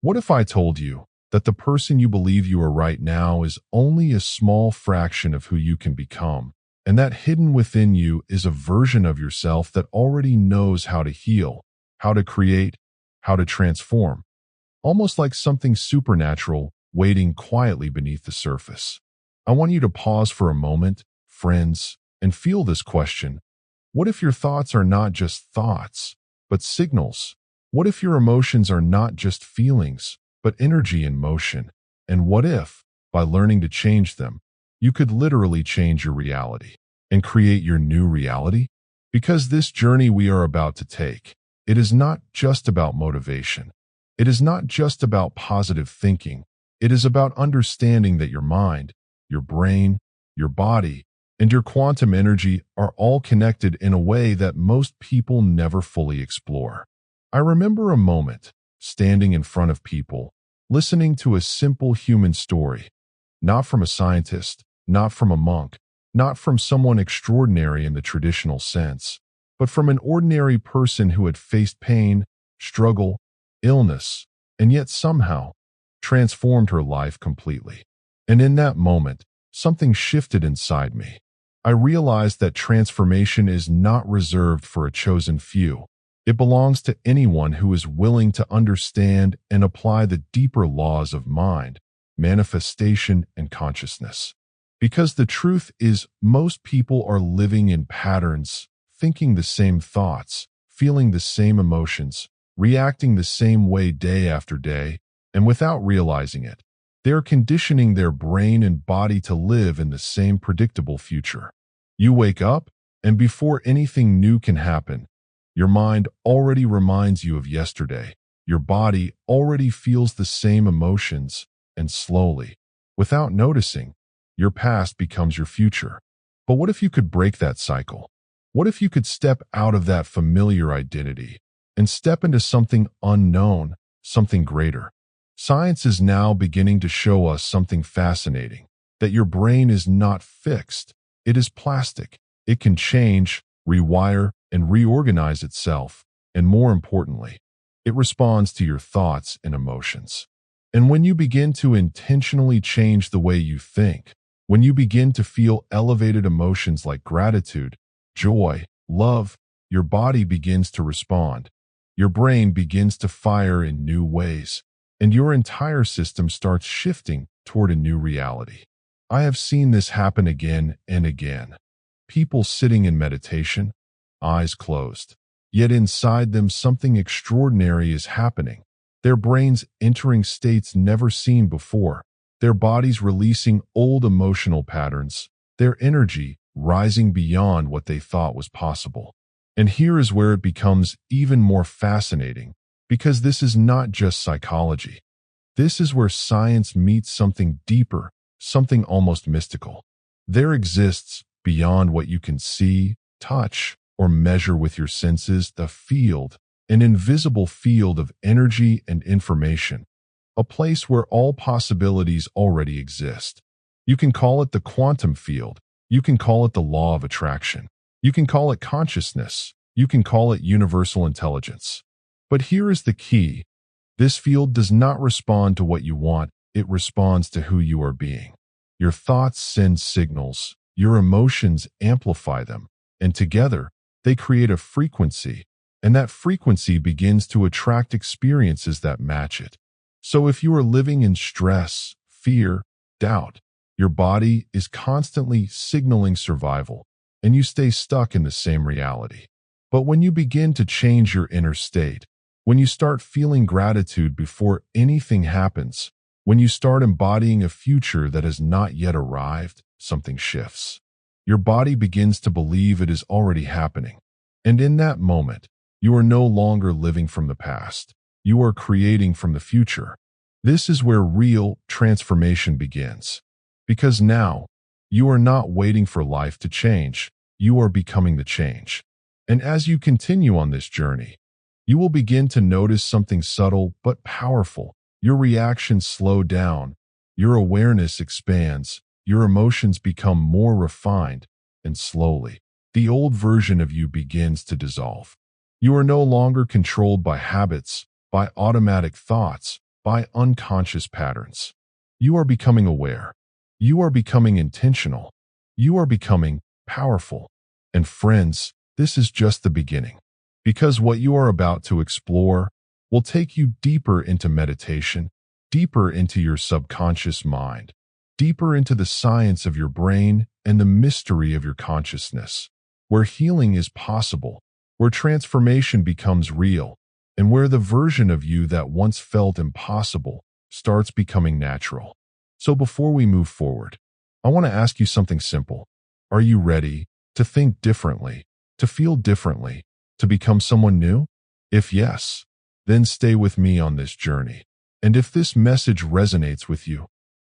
What if I told you that the person you believe you are right now is only a small fraction of who you can become, and that hidden within you is a version of yourself that already knows how to heal, how to create, how to transform, almost like something supernatural waiting quietly beneath the surface? I want you to pause for a moment, friends, and feel this question. What if your thoughts are not just thoughts, but signals? What if your emotions are not just feelings, but energy in motion? And what if, by learning to change them, you could literally change your reality and create your new reality? Because this journey we are about to take, it is not just about motivation. It is not just about positive thinking. It is about understanding that your mind, your brain, your body, and your quantum energy are all connected in a way that most people never fully explore. I remember a moment, standing in front of people, listening to a simple human story, not from a scientist, not from a monk, not from someone extraordinary in the traditional sense, but from an ordinary person who had faced pain, struggle, illness, and yet somehow transformed her life completely. And in that moment, something shifted inside me. I realized that transformation is not reserved for a chosen few. It belongs to anyone who is willing to understand and apply the deeper laws of mind, manifestation, and consciousness. Because the truth is, most people are living in patterns, thinking the same thoughts, feeling the same emotions, reacting the same way day after day, and without realizing it, they are conditioning their brain and body to live in the same predictable future. You wake up, and before anything new can happen, your mind already reminds you of yesterday. Your body already feels the same emotions, and slowly, without noticing, your past becomes your future. But what if you could break that cycle? What if you could step out of that familiar identity and step into something unknown, something greater? Science is now beginning to show us something fascinating, that your brain is not fixed. It is plastic. It can change, rewire, and reorganize itself, and more importantly, it responds to your thoughts and emotions. And when you begin to intentionally change the way you think, when you begin to feel elevated emotions like gratitude, joy, love, your body begins to respond. Your brain begins to fire in new ways, and your entire system starts shifting toward a new reality. I have seen this happen again and again. People sitting in meditation, eyes closed, yet inside them something extraordinary is happening. Their brains entering states never seen before, their bodies releasing old emotional patterns, their energy rising beyond what they thought was possible. And here is where it becomes even more fascinating, because this is not just psychology. This is where science meets something deeper, something almost mystical. There exists, beyond what you can see, touch, or measure with your senses, the field, an invisible field of energy and information, a place where all possibilities already exist. You can call it the quantum field. You can call it the law of attraction. You can call it consciousness. You can call it universal intelligence. But here is the key. This field does not respond to what you want. It responds to who you are being. Your thoughts send signals. Your emotions amplify them. And together, they create a frequency. And that frequency begins to attract experiences that match it. So if you are living in stress, fear, doubt, your body is constantly signaling survival, and you stay stuck in the same reality. But when you begin to change your inner state, when you start feeling gratitude before anything happens, when you start embodying a future that has not yet arrived, something shifts. Your body begins to believe it is already happening. And in that moment, you are no longer living from the past. You are creating from the future. This is where real transformation begins. Because now, you are not waiting for life to change. You are becoming the change. And as you continue on this journey, you will begin to notice something subtle but powerful. Your reactions slow down. Your awareness expands. Your emotions become more refined. And slowly, the old version of you begins to dissolve. You are no longer controlled by habits, by automatic thoughts, by unconscious patterns. You are becoming aware. You are becoming intentional. You are becoming powerful. And friends, this is just the beginning. Because what you are about to explore will take you deeper into meditation, deeper into your subconscious mind, deeper into the science of your brain and the mystery of your consciousness, where healing is possible, where transformation becomes real, and where the version of you that once felt impossible starts becoming natural. So before we move forward, I want to ask you something simple. Are you ready to think differently, to feel differently, to become someone new? If yes, then stay with me on this journey. And if this message resonates with you,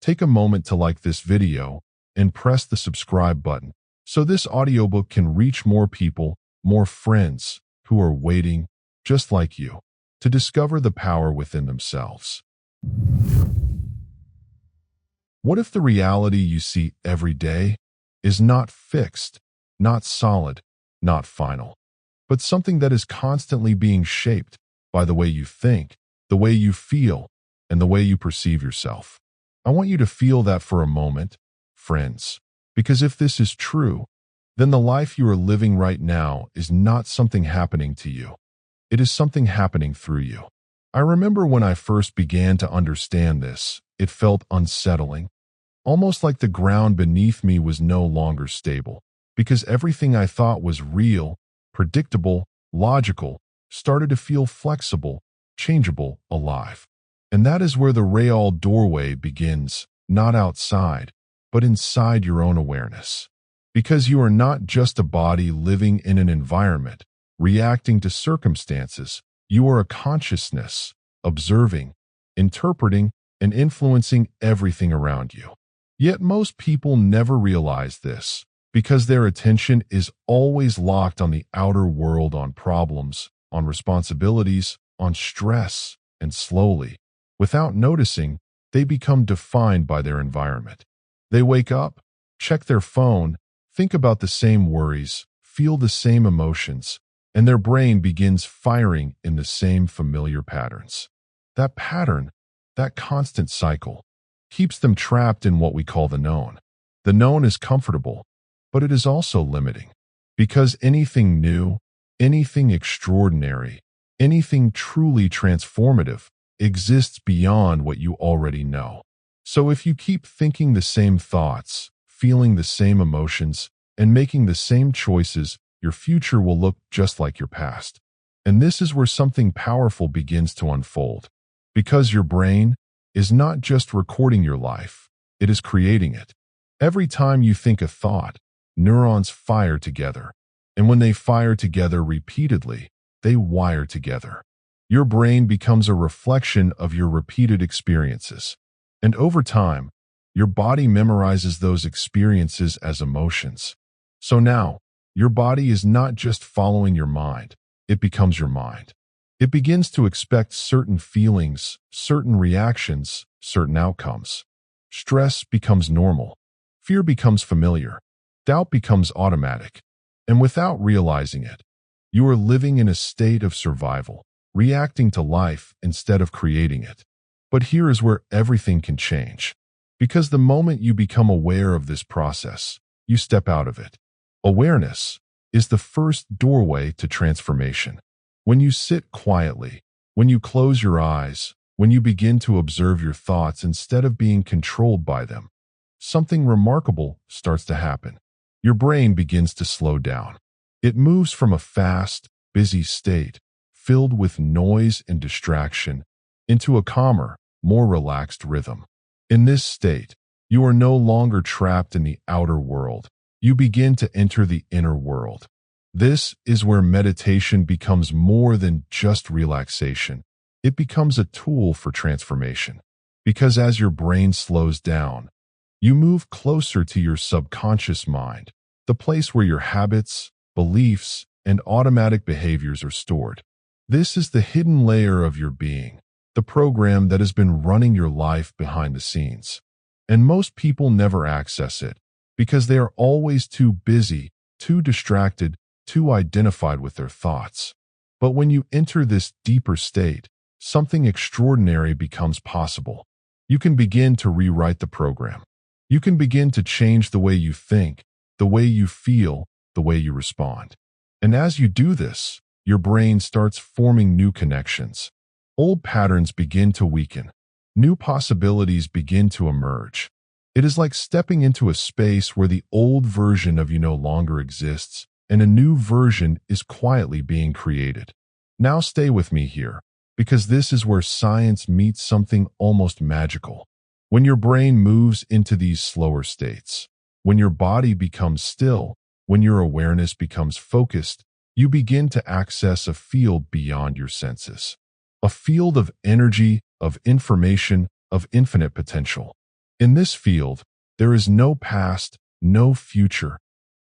take a moment to like this video and press the subscribe button so this audiobook can reach more people, more friends who are waiting, just like you, to discover the power within themselves. What if the reality you see every day is not fixed, not solid, not final, but something that is constantly being shaped by the way you think, the way you feel, and the way you perceive yourself? I want you to feel that for a moment, friends, because if this is true, then the life you are living right now is not something happening to you. It is something happening through you. I remember when I first began to understand this, it felt unsettling, almost like the ground beneath me was no longer stable, because everything I thought was real, predictable, logical, started to feel flexible, changeable, alive. And that is where the real doorway begins, not outside, but inside your own awareness. Because you are not just a body living in an environment, reacting to circumstances. You are a consciousness, observing, interpreting, and influencing everything around you. Yet most people never realize this, because their attention is always locked on the outer world, on problems, on responsibilities, on stress, and slowly, without noticing, they become defined by their environment. They wake up, check their phone, think about the same worries, feel the same emotions, and their brain begins firing in the same familiar patterns. That pattern, that constant cycle, keeps them trapped in what we call the known. The known is comfortable, but it is also limiting, because anything new, anything extraordinary, anything truly transformative exists beyond what you already know. So if you keep thinking the same thoughts, feeling the same emotions, and making the same choices, your future will look just like your past. And this is where something powerful begins to unfold, because your brain is not just recording your life, it is creating it. Every time you think a thought, neurons fire together, and when they fire together repeatedly, they wire together. Your brain becomes a reflection of your repeated experiences, and over time, your body memorizes those experiences as emotions. So now, your body is not just following your mind, it becomes your mind. It begins to expect certain feelings, certain reactions, certain outcomes. Stress becomes normal. Fear becomes familiar. Doubt becomes automatic. And without realizing it, you are living in a state of survival, reacting to life instead of creating it. But here is where everything can change. Because the moment you become aware of this process, you step out of it. Awareness is the first doorway to transformation. When you sit quietly, when you close your eyes, when you begin to observe your thoughts instead of being controlled by them, something remarkable starts to happen. Your brain begins to slow down. It moves from a fast, busy state, filled with noise and distraction, into a calmer, more relaxed rhythm. In this state, you are no longer trapped in the outer world. You begin to enter the inner world. This is where meditation becomes more than just relaxation. It becomes a tool for transformation. Because as your brain slows down, you move closer to your subconscious mind, the place where your habits, beliefs, and automatic behaviors are stored. This is the hidden layer of your being, the program that has been running your life behind the scenes. And most people never access it because they are always too busy, too distracted, too identified with their thoughts. But when you enter this deeper state, something extraordinary becomes possible. You can begin to rewrite the program. You can begin to change the way you think, the way you feel, the way you respond. And as you do this, your brain starts forming new connections. Old patterns begin to weaken. New possibilities begin to emerge. It is like stepping into a space where the old version of you no longer exists, and a new version is quietly being created. Now stay with me here, because this is where science meets something almost magical. When your brain moves into these slower states, when your body becomes still, when your awareness becomes focused, you begin to access a field beyond your senses. A field of energy, of information, of infinite potential. In this field, there is no past, no future,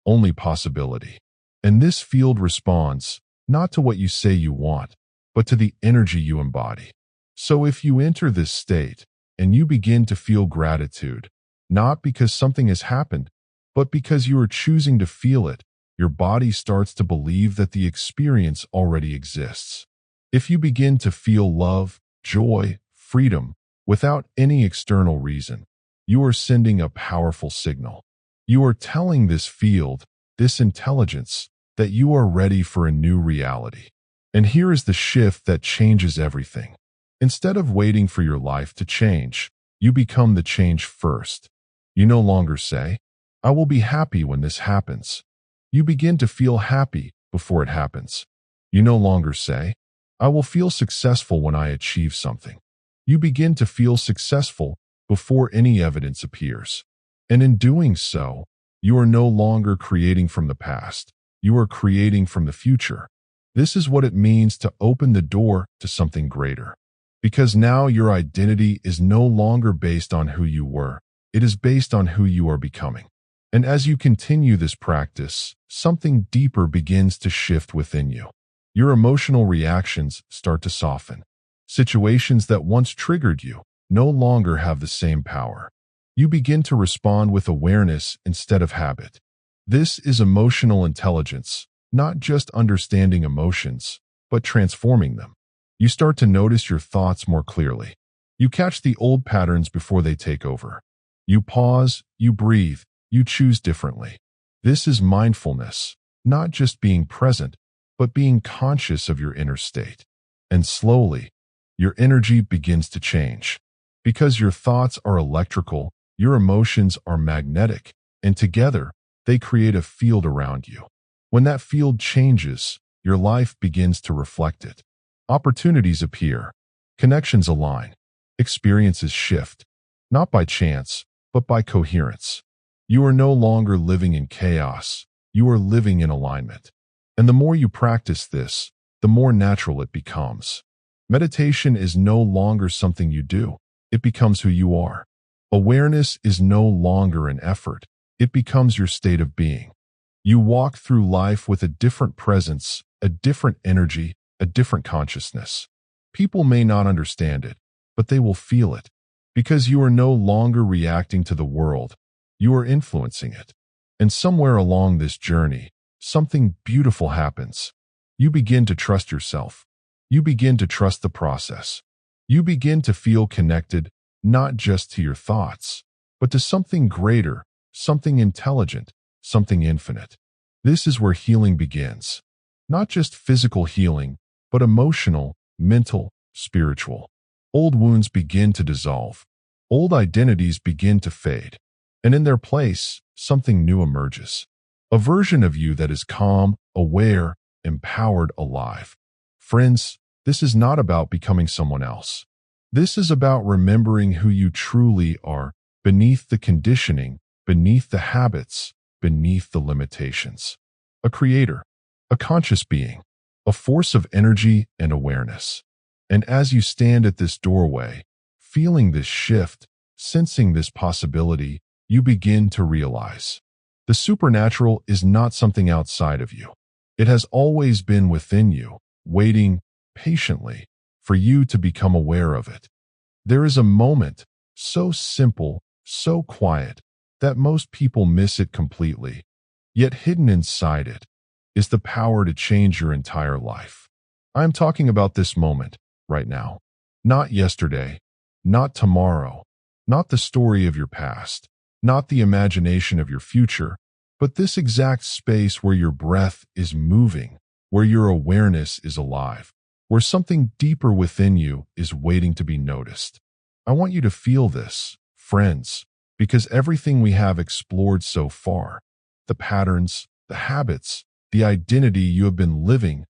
only possibility. And this field responds, not to what you say you want, but to the energy you embody. So if you enter this state, and you begin to feel gratitude, not because something has happened, but because you are choosing to feel it, your body starts to believe that the experience already exists. If you begin to feel love, joy, freedom, without any external reason, you are sending a powerful signal. You are telling this field, this intelligence, that you are ready for a new reality. And here is the shift that changes everything. Instead of waiting for your life to change, you become the change first. You no longer say, I will be happy when this happens. You begin to feel happy before it happens. You no longer say, I will feel successful when I achieve something. You begin to feel successful before any evidence appears. And in doing so, you are no longer creating from the past. You are creating from the future. This is what it means to open the door to something greater. Because now your identity is no longer based on who you were. It is based on who you are becoming. And as you continue this practice, something deeper begins to shift within you. Your emotional reactions start to soften. Situations that once triggered you no longer have the same power. You begin to respond with awareness instead of habit. This is emotional intelligence, not just understanding emotions, but transforming them. You start to notice your thoughts more clearly. You catch the old patterns before they take over. You pause, you breathe, you choose differently. This is mindfulness, not just being present, but being conscious of your inner state. And slowly, your energy begins to change. Because your thoughts are electrical, your emotions are magnetic, and together, they create a field around you. When that field changes, your life begins to reflect it. Opportunities appear, connections align, experiences shift, not by chance, but by coherence. You are no longer living in chaos, you are living in alignment. And the more you practice this, the more natural it becomes. Meditation is no longer something you do, it becomes who you are. Awareness is no longer an effort, it becomes your state of being. You walk through life with a different presence, a different energy, a different consciousness. People may not understand it, but they will feel it. Because you are no longer reacting to the world, you are influencing it. And somewhere along this journey, something beautiful happens. You begin to trust yourself. You begin to trust the process. You begin to feel connected, not just to your thoughts, but to something greater, something intelligent, something infinite. This is where healing begins. Not just physical healing, but emotional, mental, spiritual. Old wounds begin to dissolve. Old identities begin to fade. And in their place, something new emerges. A version of you that is calm, aware, empowered, alive. Friends, this is not about becoming someone else. This is about remembering who you truly are, beneath the conditioning, beneath the habits, beneath the limitations. A creator, a conscious being, a force of energy and awareness. And as you stand at this doorway, feeling this shift, sensing this possibility, you begin to realize the supernatural is not something outside of you. It has always been within you, waiting patiently for you to become aware of it. There is a moment, so simple, so quiet, that most people miss it completely. Yet hidden inside it is the power to change your entire life. I am talking about this moment, right now. Not yesterday, not tomorrow, not the story of your past, not the imagination of your future, but this exact space where your breath is moving, where your awareness is alive, where something deeper within you is waiting to be noticed. I want you to feel this, friends, because everything we have explored so far, the patterns, the habits, the identity you have been living,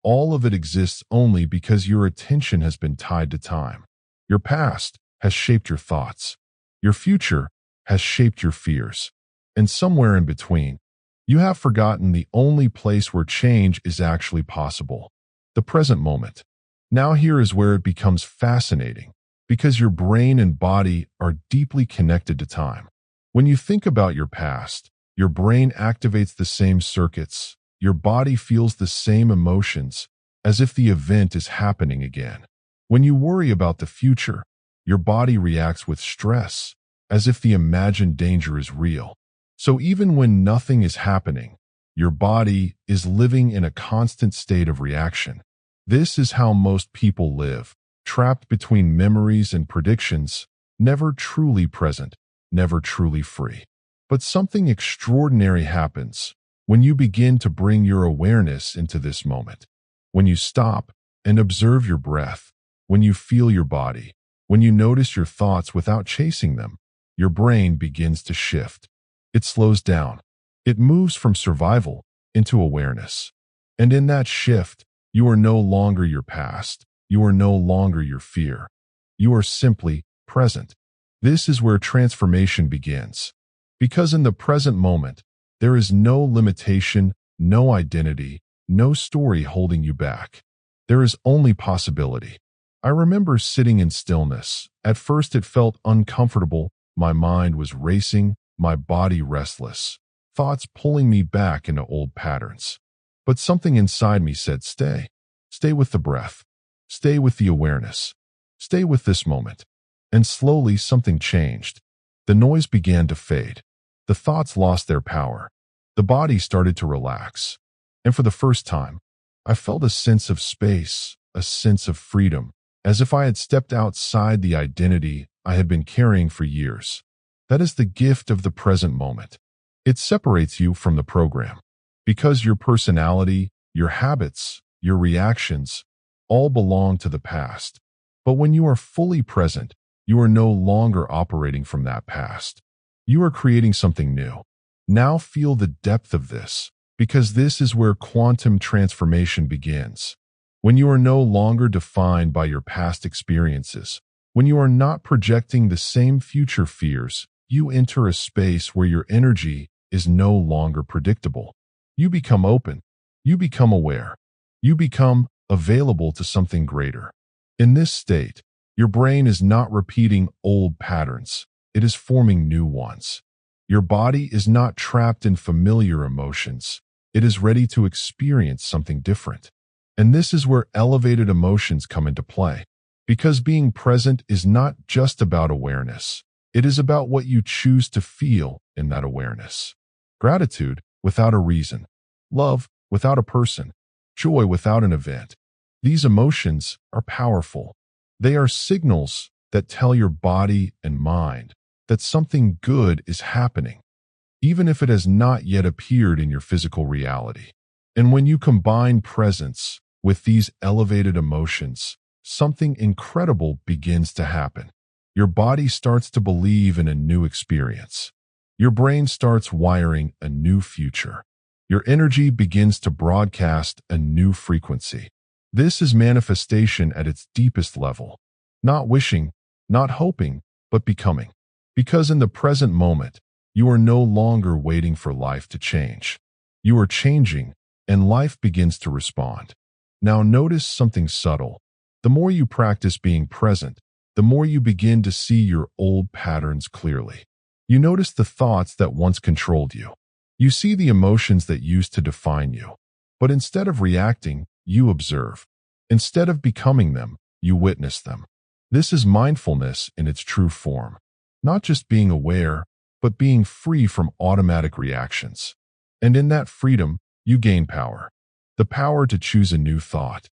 all of it exists only because your attention has been tied to time. Your past has shaped your thoughts. Your future has shaped your fears. And somewhere in between, you have forgotten the only place where change is actually possible, the present moment. Now here is where it becomes fascinating, because your brain and body are deeply connected to time. When you think about your past, your brain activates the same circuits, your body feels the same emotions, as if the event is happening again. When you worry about the future, your body reacts with stress, as if the imagined danger is real. So even when nothing is happening, your body is living in a constant state of reaction. This is how most people live, trapped between memories and predictions, never truly present, never truly free. But something extraordinary happens when you begin to bring your awareness into this moment. When you stop and observe your breath, when you feel your body, when you notice your thoughts without chasing them, your brain begins to shift. It slows down. It moves from survival into awareness. And in that shift, you are no longer your past. You are no longer your fear. You are simply present. This is where transformation begins. Because in the present moment, there is no limitation, no identity, no story holding you back. There is only possibility. I remember sitting in stillness. At first it felt uncomfortable. My mind was racing, my body restless, thoughts pulling me back into old patterns. But something inside me said, stay. Stay with the breath. Stay with the awareness. Stay with this moment. And slowly something changed. The noise began to fade. The thoughts lost their power. The body started to relax. And for the first time, I felt a sense of space, a sense of freedom, as if I had stepped outside the identity I had been carrying for years. That is the gift of the present moment. It separates you from the program, because your personality, your habits, your reactions, all belong to the past. But when you are fully present, you are no longer operating from that past. You are creating something new. Now feel the depth of this, because this is where quantum transformation begins. When you are no longer defined by your past experiences, when you are not projecting the same future fears, you enter a space where your energy is no longer predictable. You become open. You become aware. You become available to something greater. In this state, your brain is not repeating old patterns. It is forming new ones. Your body is not trapped in familiar emotions. It is ready to experience something different. And this is where elevated emotions come into play. Because being present is not just about awareness. It is about what you choose to feel in that awareness. Gratitude without a reason. Love without a person. Joy without an event. These emotions are powerful. They are signals that tell your body and mind that something good is happening, even if it has not yet appeared in your physical reality. And when you combine presence with these elevated emotions, something incredible begins to happen. Your body starts to believe in a new experience. Your brain starts wiring a new future. Your energy begins to broadcast a new frequency. This is manifestation at its deepest level. Not wishing, not hoping, but becoming. Because in the present moment, you are no longer waiting for life to change. You are changing, and life begins to respond. Now notice something subtle. The more you practice being present, the more you begin to see your old patterns clearly. You notice the thoughts that once controlled you. You see the emotions that used to define you. But instead of reacting, you observe. Instead of becoming them, you witness them. This is mindfulness in its true form. Not just being aware, but being free from automatic reactions. And in that freedom, you gain power. The power to choose a new thought.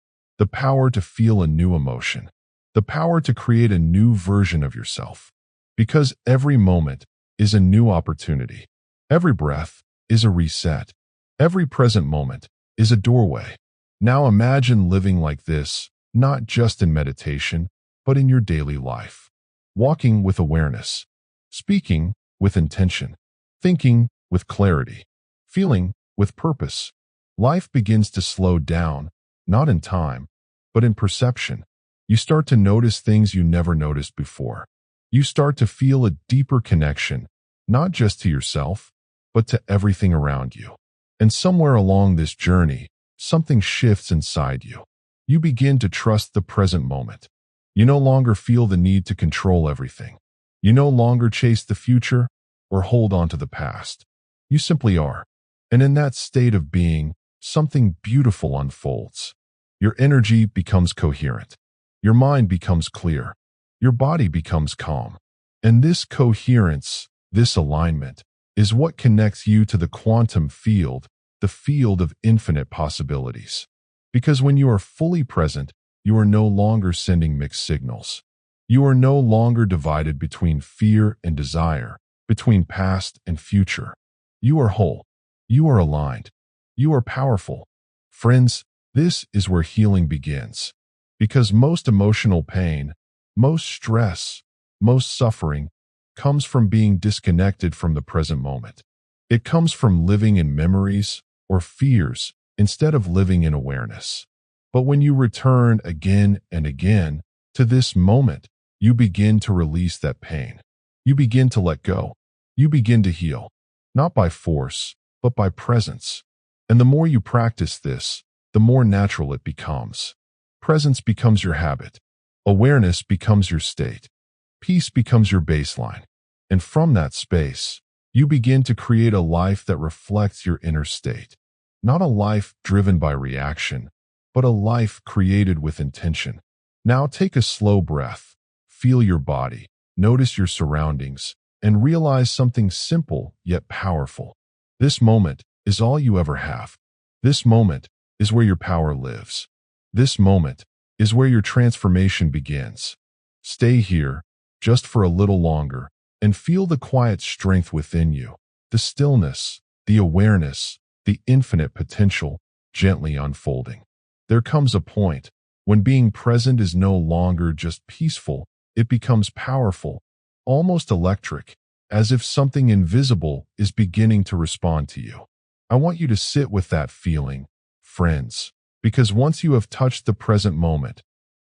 the power to feel a new emotion, the power to create a new version of yourself. Because every moment is a new opportunity. Every breath is a reset. Every present moment is a doorway. Now imagine living like this, not just in meditation, but in your daily life. Walking with awareness, speaking with intention, thinking with clarity, feeling with purpose. Life begins to slow down, not in time, but in perception. You start to notice things you never noticed before. You start to feel a deeper connection, not just to yourself, but to everything around you. And somewhere along this journey, something shifts inside you. You begin to trust the present moment. You no longer feel the need to control everything. You no longer chase the future or hold on to the past. You simply are. And in that state of being, something beautiful unfolds. Your energy becomes coherent. Your mind becomes clear. Your body becomes calm. And this coherence, this alignment, is what connects you to the quantum field, the field of infinite possibilities. Because when you are fully present, you are no longer sending mixed signals. You are no longer divided between fear and desire, between past and future. You are whole. You are aligned. You are powerful. Friends, this is where healing begins. Because most emotional pain, most stress, most suffering comes from being disconnected from the present moment. It comes from living in memories or fears instead of living in awareness. But when you return again and again to this moment, you begin to release that pain. You begin to let go. You begin to heal, not by force, but by presence. And the more you practice this, the more natural it becomes. Presence becomes your habit. Awareness becomes your state. Peace becomes your baseline. And from that space, you begin to create a life that reflects your inner state. Not a life driven by reaction, but a life created with intention. Now take a slow breath. Feel your body. Notice your surroundings. And realize something simple yet powerful. This moment is all you ever have. This moment is where your power lives. This moment is where your transformation begins. Stay here just for a little longer and feel the quiet strength within you, the stillness, the awareness, the infinite potential gently unfolding. There comes a point when being present is no longer just peaceful, it becomes powerful, almost electric, as if something invisible is beginning to respond to you. I want you to sit with that feeling, friends, because once you have touched the present moment,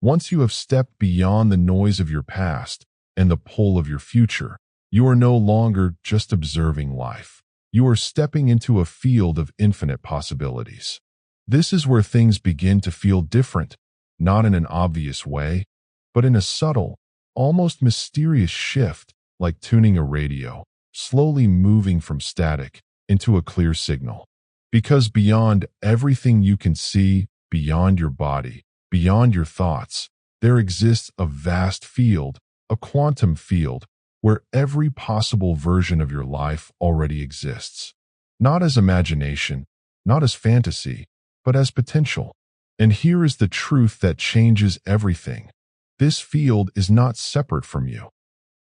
once you have stepped beyond the noise of your past and the pull of your future, you are no longer just observing life. You are stepping into a field of infinite possibilities. This is where things begin to feel different, not in an obvious way, but in a subtle, almost mysterious shift, like tuning a radio, slowly moving from static into a clear signal. Because beyond everything you can see, beyond your body, beyond your thoughts, there exists a vast field, a quantum field, where every possible version of your life already exists. Not as imagination, not as fantasy, but as potential. And here is the truth that changes everything. This field is not separate from you.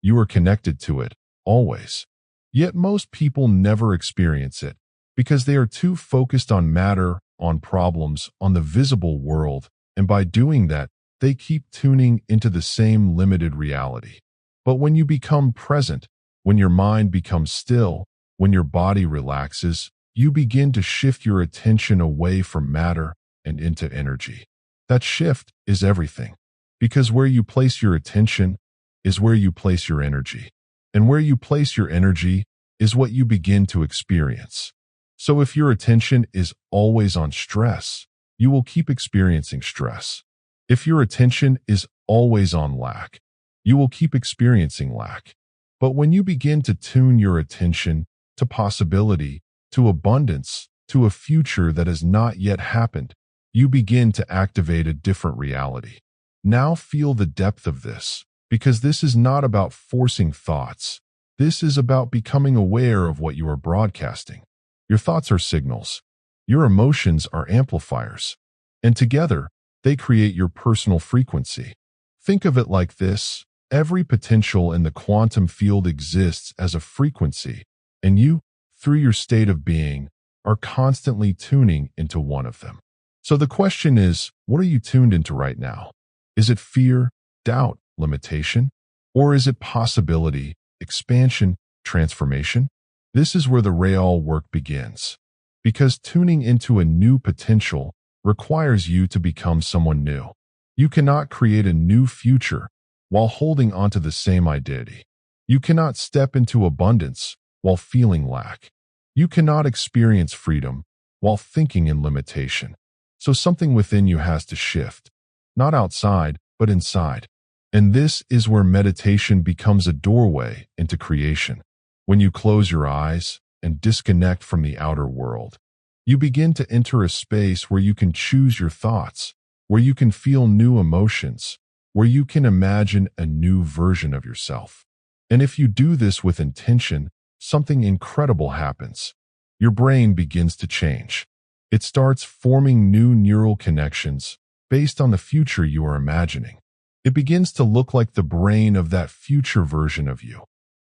You are connected to it, always. Yet most people never experience it, because they are too focused on matter, on problems, on the visible world, and by doing that, they keep tuning into the same limited reality. But when you become present, when your mind becomes still, when your body relaxes, you begin to shift your attention away from matter and into energy. That shift is everything, because where you place your attention is where you place your energy, and where you place your energy is what you begin to experience. So if your attention is always on stress, you will keep experiencing stress. If your attention is always on lack, you will keep experiencing lack. But when you begin to tune your attention to possibility, to abundance, to a future that has not yet happened, you begin to activate a different reality. Now feel the depth of this, because this is not about forcing thoughts. This is about becoming aware of what you are broadcasting. Your thoughts are signals. Your emotions are amplifiers. And together, They create your personal frequency. Think of it like this. Every potential in the quantum field exists as a frequency, and you, through your state of being, are constantly tuning into one of them. So the question is, what are you tuned into right now? Is it fear, doubt, limitation? Or is it possibility, expansion, transformation? This is where the real work begins. Because tuning into a new potential requires you to become someone new. You cannot create a new future while holding onto the same identity. You cannot step into abundance while feeling lack. You cannot experience freedom while thinking in limitation. So something within you has to shift, not outside, but inside. And this is where meditation becomes a doorway into creation. When you close your eyes and disconnect from the outer world, you begin to enter a space where you can choose your thoughts, where you can feel new emotions, where you can imagine a new version of yourself. And if you do this with intention, something incredible happens. Your brain begins to change. It starts forming new neural connections based on the future you are imagining. It begins to look like the brain of that future version of you,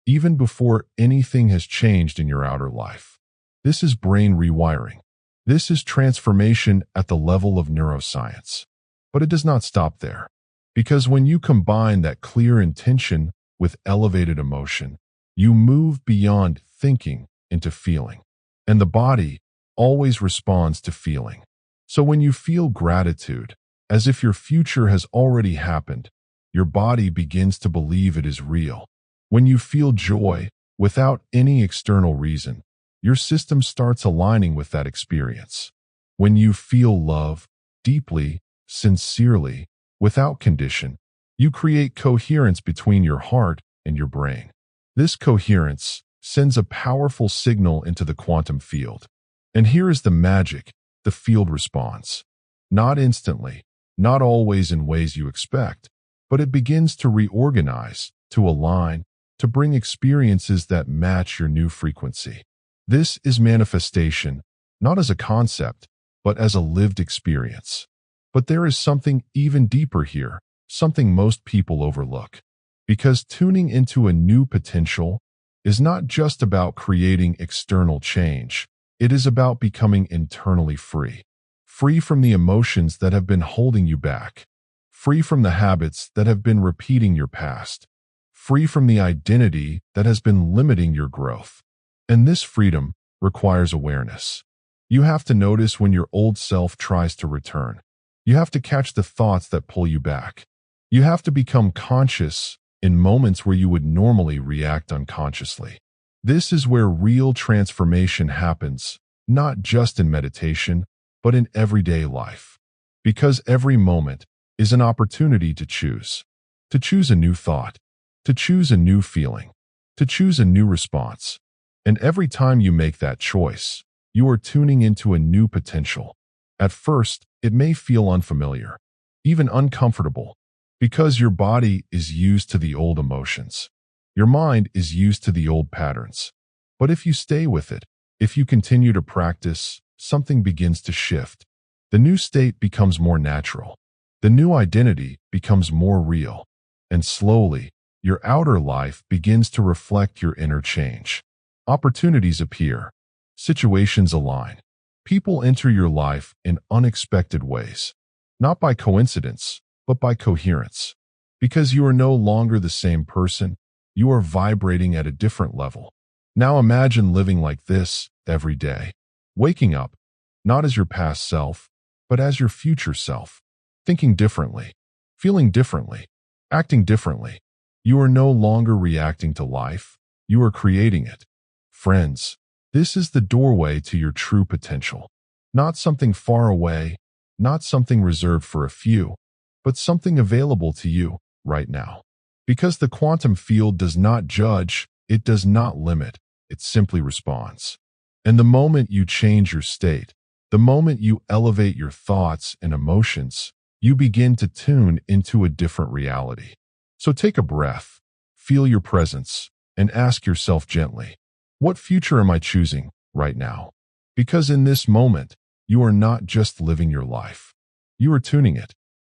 even before anything has changed in your outer life. This is brain rewiring. This is transformation at the level of neuroscience. But it does not stop there. Because when you combine that clear intention with elevated emotion, you move beyond thinking into feeling. And the body always responds to feeling. So when you feel gratitude, as if your future has already happened, your body begins to believe it is real. When you feel joy without any external reason, your system starts aligning with that experience. When you feel love deeply, sincerely, without condition, you create coherence between your heart and your brain. This coherence sends a powerful signal into the quantum field. And here is the magic: the field responds. Not instantly, not always in ways you expect, but it begins to reorganize, to align, to bring experiences that match your new frequency. This is manifestation, not as a concept, but as a lived experience. But there is something even deeper here, something most people overlook. Because tuning into a new potential is not just about creating external change. It is about becoming internally free. Free from the emotions that have been holding you back. Free from the habits that have been repeating your past. Free from the identity that has been limiting your growth. And this freedom requires awareness. You have to notice when your old self tries to return. You have to catch the thoughts that pull you back. You have to become conscious in moments where you would normally react unconsciously. This is where real transformation happens, not just in meditation, but in everyday life. Because every moment is an opportunity to choose. To choose a new thought. To choose a new feeling. To choose a new response. And every time you make that choice, you are tuning into a new potential. At first, it may feel unfamiliar, even uncomfortable, because your body is used to the old emotions. Your mind is used to the old patterns. But if you stay with it, if you continue to practice, something begins to shift. The new state becomes more natural. The new identity becomes more real. And slowly, your outer life begins to reflect your inner change. Opportunities appear. Situations align. People enter your life in unexpected ways. Not by coincidence, but by coherence. Because you are no longer the same person, you are vibrating at a different level. Now imagine living like this every day. Waking up, not as your past self, but as your future self. Thinking differently, feeling differently, acting differently. You are no longer reacting to life, you are creating it. Friends, this is the doorway to your true potential. Not something far away, not something reserved for a few, but something available to you right now. Because the quantum field does not judge, it does not limit, it simply responds. And the moment you change your state, the moment you elevate your thoughts and emotions, you begin to tune into a different reality. So take a breath, feel your presence, and ask yourself gently, what future am I choosing right now? Because in this moment, you are not just living your life. You are tuning it.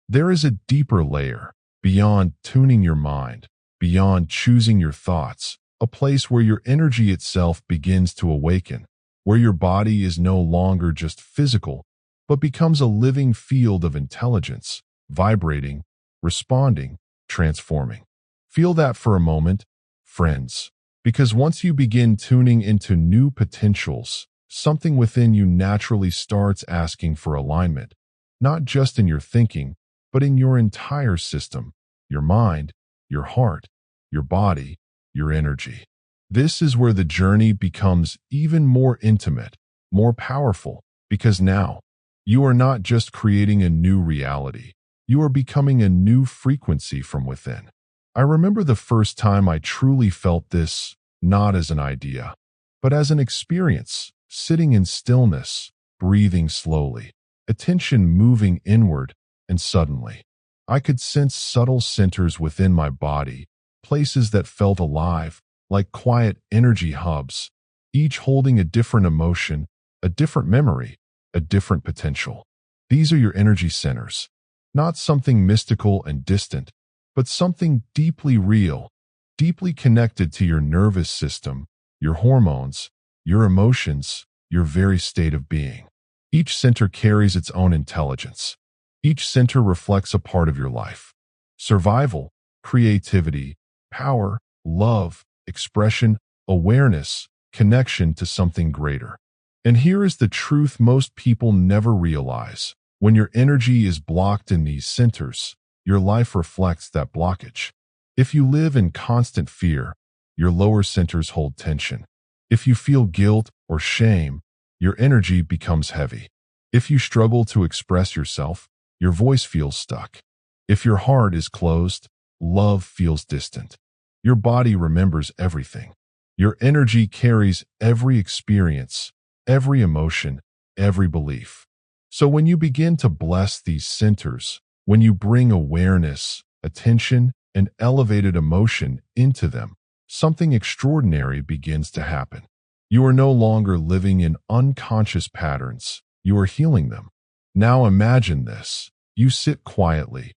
There is a deeper layer, beyond tuning your mind, beyond choosing your thoughts, a place where your energy itself begins to awaken, where your body is no longer just physical, but becomes a living field of intelligence, vibrating, responding, transforming. Feel that for a moment, friends, because once you begin tuning into new potentials, something within you naturally starts asking for alignment, not just in your thinking, but in your entire system, your mind, your heart, your body, your energy. This is where the journey becomes even more intimate, more powerful, because now you are not just creating a new reality, you are becoming a new frequency from within. I remember the first time I truly felt this, not as an idea, but as an experience, sitting in stillness, breathing slowly, attention moving inward, and suddenly, I could sense subtle centers within my body, places that felt alive, like quiet energy hubs, each holding a different emotion, a different memory, a different potential. These are your energy centers, not something mystical and distant, but something deeply real, deeply connected to your nervous system, your hormones, your emotions, your very state of being. Each center carries its own intelligence. Each center reflects a part of your life. Survival, creativity, power, love, expression, awareness, connection to something greater. And here is the truth most people never realize. When your energy is blocked in these centers, your life reflects that blockage. If you live in constant fear, your lower centers hold tension. If you feel guilt or shame, your energy becomes heavy. If you struggle to express yourself, your voice feels stuck. If your heart is closed, love feels distant. Your body remembers everything. Your energy carries every experience, every emotion, every belief. So when you begin to bless these centers, when you bring awareness, attention, and elevated emotion into them, something extraordinary begins to happen. You are no longer living in unconscious patterns. You are healing them. Now imagine this. You sit quietly.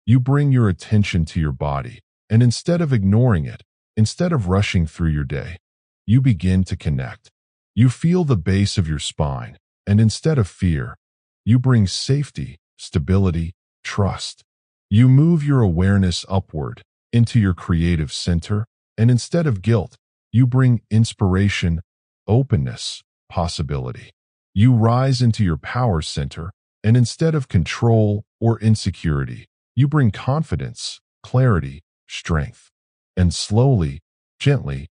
You bring your attention to your body, and instead of ignoring it, instead of rushing through your day, you begin to connect. You feel the base of your spine, and instead of fear, you bring safety, stability, trust. You move your awareness upward into your creative center, and instead of guilt, you bring inspiration, openness, possibility. You rise into your power center, and instead of control or insecurity, you bring confidence, clarity, strength. And slowly, gently,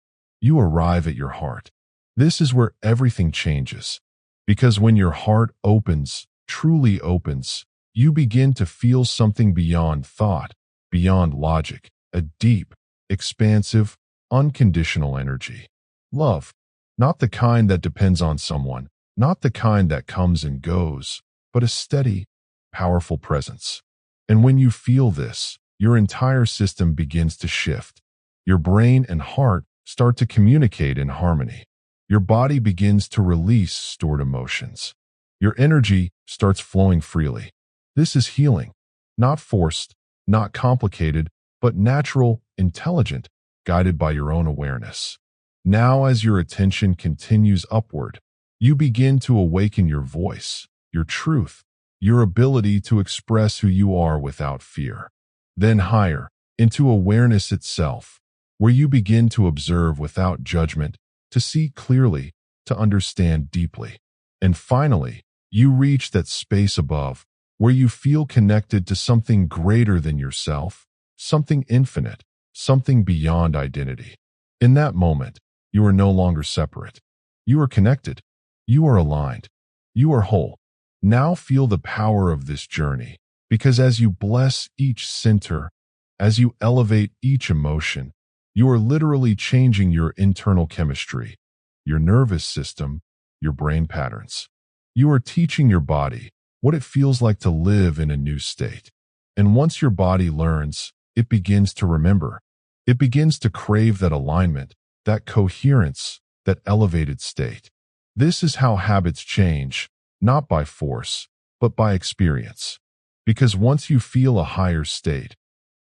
you arrive at your heart. This is where everything changes. Because when your heart opens, truly opens, you begin to feel something beyond thought, beyond logic, a deep, expansive, unconditional energy. Love, not the kind that depends on someone, not the kind that comes and goes, but a steady, powerful presence. And when you feel this, your entire system begins to shift. Your brain and heart start to communicate in harmony. Your body begins to release stored emotions. Your energy starts flowing freely. This is healing, not forced, not complicated, but natural, intelligent, guided by your own awareness. Now, as your attention continues upward, you begin to awaken your voice, your truth, your ability to express who you are without fear. Then higher, into awareness itself, where you begin to observe without judgment, to see clearly, to understand deeply. And finally, you reach that space above, where you feel connected to something greater than yourself, something infinite, something beyond identity. In that moment, you are no longer separate. You are connected. You are aligned. You are whole. Now feel the power of this journey, because as you bless each center, as you elevate each emotion, you are literally changing your internal chemistry, your nervous system, your brain patterns. You are teaching your body what it feels like to live in a new state. And once your body learns, it begins to remember. It begins to crave that alignment, that coherence, that elevated state. This is how habits change, not by force, but by experience. Because once you feel a higher state,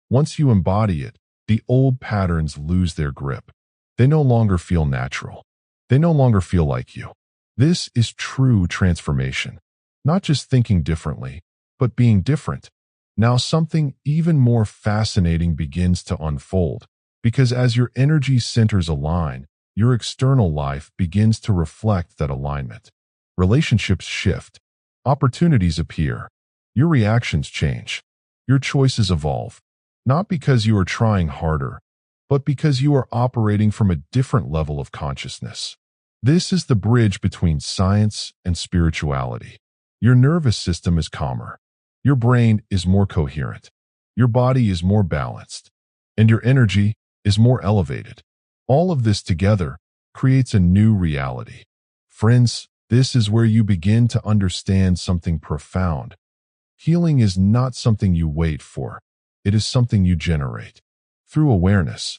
once you embody it, the old patterns lose their grip. They no longer feel natural. They no longer feel like you. This is true transformation. Not just thinking differently, but being different. Now something even more fascinating begins to unfold, because as your energy centers align, your external life begins to reflect that alignment. Relationships shift. Opportunities appear. Your reactions change. Your choices evolve. Not because you are trying harder, but because you are operating from a different level of consciousness. This is the bridge between science and spirituality. Your nervous system is calmer. Your brain is more coherent. Your body is more balanced. And your energy is more elevated. All of this together creates a new reality. Friends, this is where you begin to understand something profound. Healing is not something you wait for. It is something you generate. Through awareness,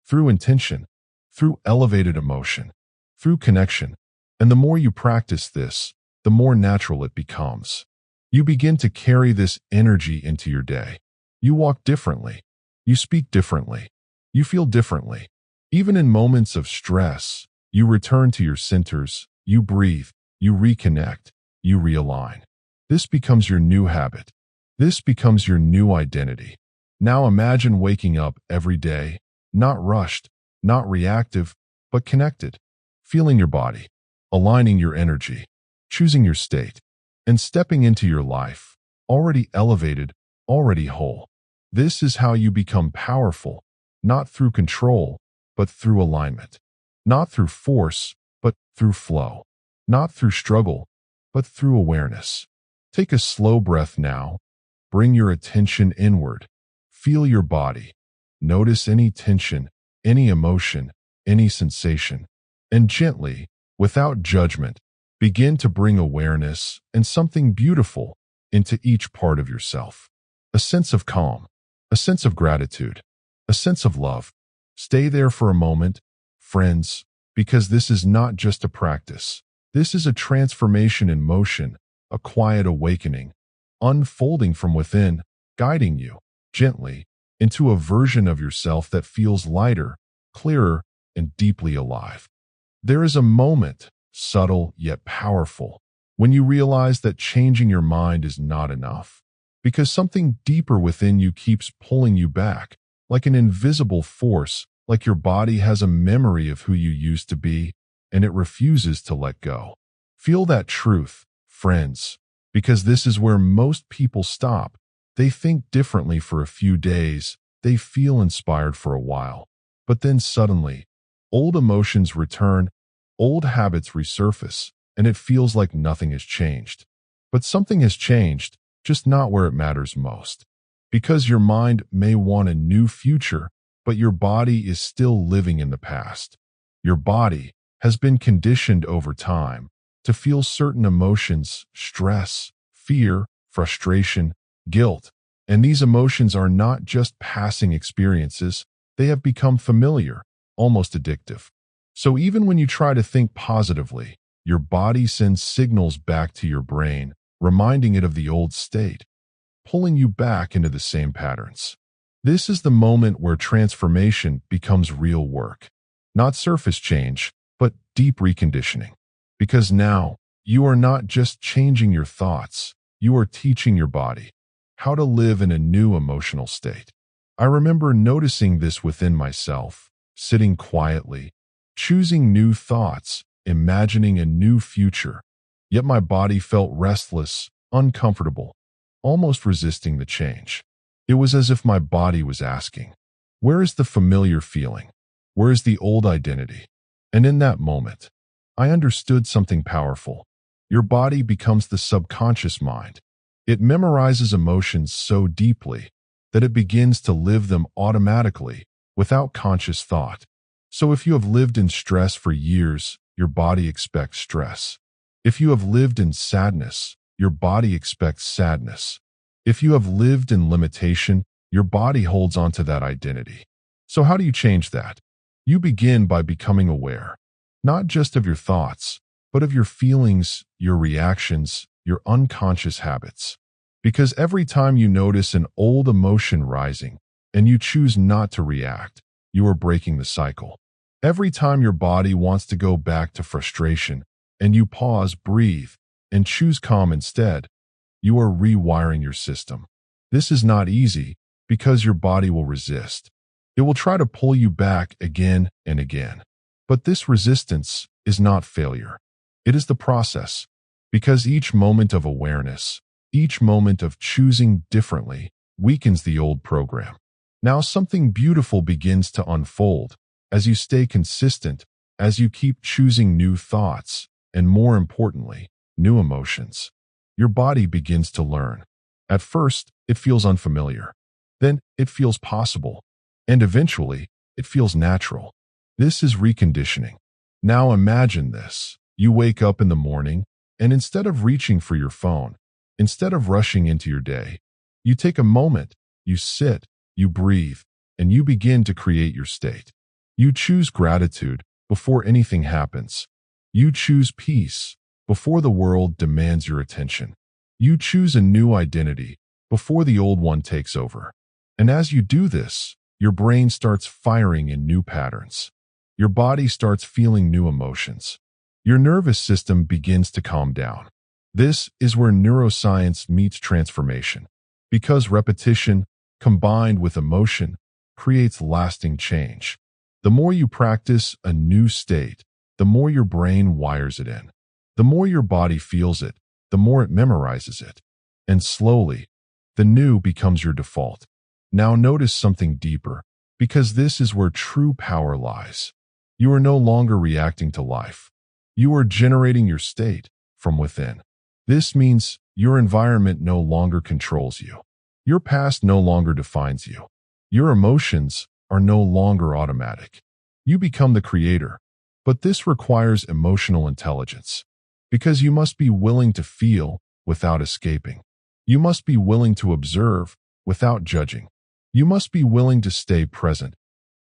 through intention, through elevated emotion, through connection. And the more you practice this, the more natural it becomes. You begin to carry this energy into your day. You walk differently. You speak differently. You feel differently. Even in moments of stress, you return to your centers, you breathe, you reconnect, you realign. This becomes your new habit. This becomes your new identity. Now imagine waking up every day, not rushed, not reactive, but connected, feeling your body, aligning your energy, choosing your state, and stepping into your life, already elevated, already whole. This is how you become powerful, not through control, but through alignment. Not through force, but through flow. Not through struggle, but through awareness. Take a slow breath now. Bring your attention inward. Feel your body. Notice any tension, any emotion, any sensation. And gently, without judgment, begin to bring awareness and something beautiful into each part of yourself. A sense of calm, a sense of gratitude, a sense of love. Stay there for a moment, friends, because this is not just a practice. This is a transformation in motion, a quiet awakening, unfolding from within, guiding you gently into a version of yourself that feels lighter, clearer, and deeply alive. There is a moment, subtle yet powerful, when you realize that changing your mind is not enough, because something deeper within you keeps pulling you back, like an invisible force, like your body has a memory of who you used to be, and it refuses to let go. Feel that truth, friends, because this is where most people stop. They think differently for a few days, they feel inspired for a while, but then suddenly, old emotions return, old habits resurface, and it feels like nothing has changed. But something has changed, just not where it matters most. Because your mind may want a new future, but your body is still living in the past. Your body has been conditioned over time to feel certain emotions, stress, fear, frustration, guilt. And these emotions are not just passing experiences, they have become familiar, almost addictive. So even when you try to think positively, your body sends signals back to your brain, reminding it of the old state, pulling you back into the same patterns. This is the moment where transformation becomes real work. Not surface change, but deep reconditioning. Because now, you are not just changing your thoughts, you are teaching your body how to live in a new emotional state. I remember noticing this within myself, sitting quietly, choosing new thoughts, imagining a new future. Yet my body felt restless, uncomfortable, almost resisting the change. It was as if my body was asking, where is the familiar feeling? Where is the old identity? And in that moment, I understood something powerful. Your body becomes the subconscious mind. It memorizes emotions so deeply that it begins to live them automatically without conscious thought. So if you have lived in stress for years, your body expects stress. If you have lived in sadness, your body expects sadness. If you have lived in limitation, your body holds on to that identity. So how do you change that? You begin by becoming aware, not just of your thoughts, but of your feelings, your reactions, your unconscious habits. Because every time you notice an old emotion rising and you choose not to react, you are breaking the cycle. Every time your body wants to go back to frustration and you pause, breathe, and choose calm instead, you are rewiring your system. This is not easy because your body will resist. It will try to pull you back again and again. But this resistance is not failure. It is the process, because each moment of awareness, each moment of choosing differently, weakens the old program. Now something beautiful begins to unfold as you stay consistent, as you keep choosing new thoughts, and more importantly, new emotions. Your body begins to learn. At first, it feels unfamiliar. Then it feels possible. And eventually, it feels natural. This is reconditioning. Now imagine this. You wake up in the morning, and instead of reaching for your phone, instead of rushing into your day, you take a moment, you sit, you breathe, and you begin to create your state. You choose gratitude before anything happens. You choose peace before the world demands your attention. You choose a new identity before the old one takes over. And as you do this, your brain starts firing in new patterns. Your body starts feeling new emotions. Your nervous system begins to calm down. This is where neuroscience meets transformation, because repetition, combined with emotion, creates lasting change. The more you practice a new state, the more your brain wires it in. The more your body feels it, the more it memorizes it. And slowly, the new becomes your default. Now notice something deeper, because this is where true power lies. You are no longer reacting to life. You are generating your state from within. This means your environment no longer controls you. Your past no longer defines you. Your emotions are no longer automatic. You become the creator. But this requires emotional intelligence, because you must be willing to feel without escaping. You must be willing to observe without judging. You must be willing to stay present,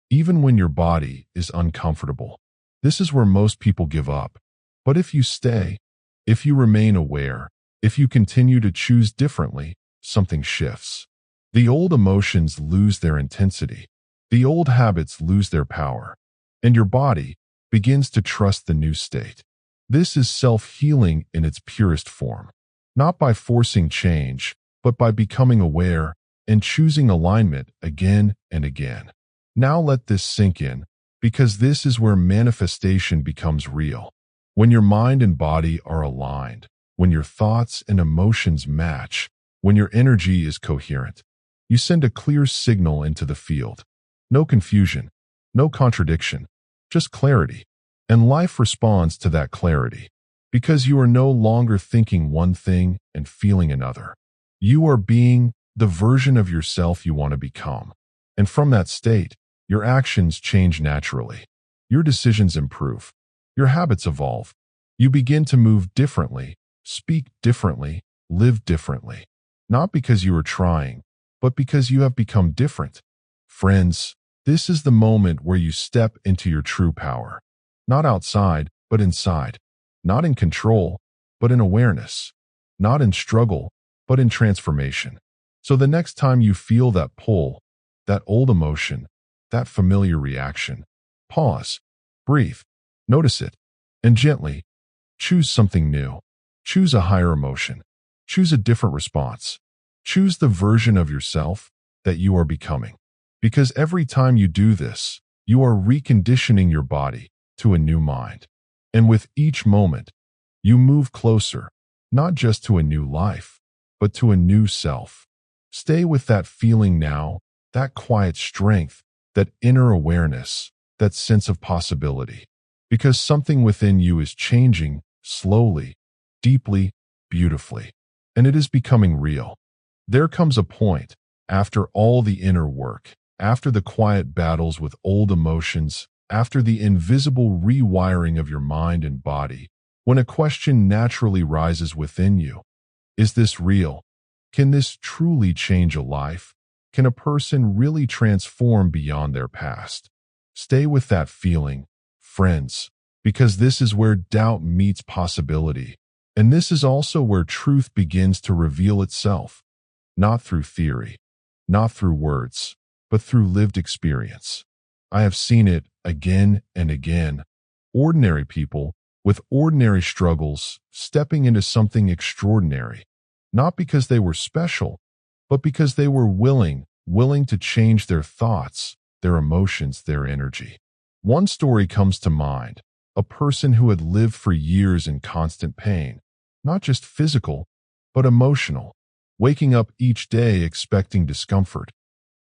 even when your body is uncomfortable. This is where most people give up. But if you stay, if you remain aware, if you continue to choose differently, something shifts. The old emotions lose their intensity. The old habits lose their power. And your body begins to trust the new state. This is self-healing in its purest form. Not by forcing change, but by becoming aware and choosing alignment again and again. Now let this sink in, because this is where manifestation becomes real. When your mind and body are aligned, when your thoughts and emotions match, when your energy is coherent, you send a clear signal into the field. No confusion, no contradiction, just clarity. And life responds to that clarity, because you are no longer thinking one thing and feeling another. You are being the version of yourself you want to become. And from that state, your actions change naturally. Your decisions improve. Your habits evolve. You begin to move differently, speak differently, live differently. Not because you are trying, but because you have become different. Friends, this is the moment where you step into your true power. Not outside, but inside. Not in control, but in awareness. Not in struggle, but in transformation. So the next time you feel that pull, that old emotion, that familiar reaction, pause, breathe, notice it, and gently choose something new. Choose a higher emotion. Choose a different response. Choose the version of yourself that you are becoming. Because every time you do this, you are reconditioning your body to a new mind. And with each moment, you move closer, not just to a new life, but to a new self. Stay with that feeling now, that quiet strength, that inner awareness, that sense of possibility. Because something within you is changing slowly, deeply, beautifully. And it is becoming real. There comes a point, after all the inner work, after the quiet battles with old emotions, after the invisible rewiring of your mind and body, when a question naturally rises within you. Is this real? Can this truly change a life? Can a person really transform beyond their past? Stay with that feeling, friends, because this is where doubt meets possibility. And this is also where truth begins to reveal itself. not through theory, not through words, but through lived experience. I have seen it again and again. Ordinary people with ordinary struggles stepping into something extraordinary, not because they were special, but because they were willing to change their thoughts, their emotions, their energy. One story comes to mind, a person who had lived for years in constant pain, not just physical, but emotional, waking up each day expecting discomfort,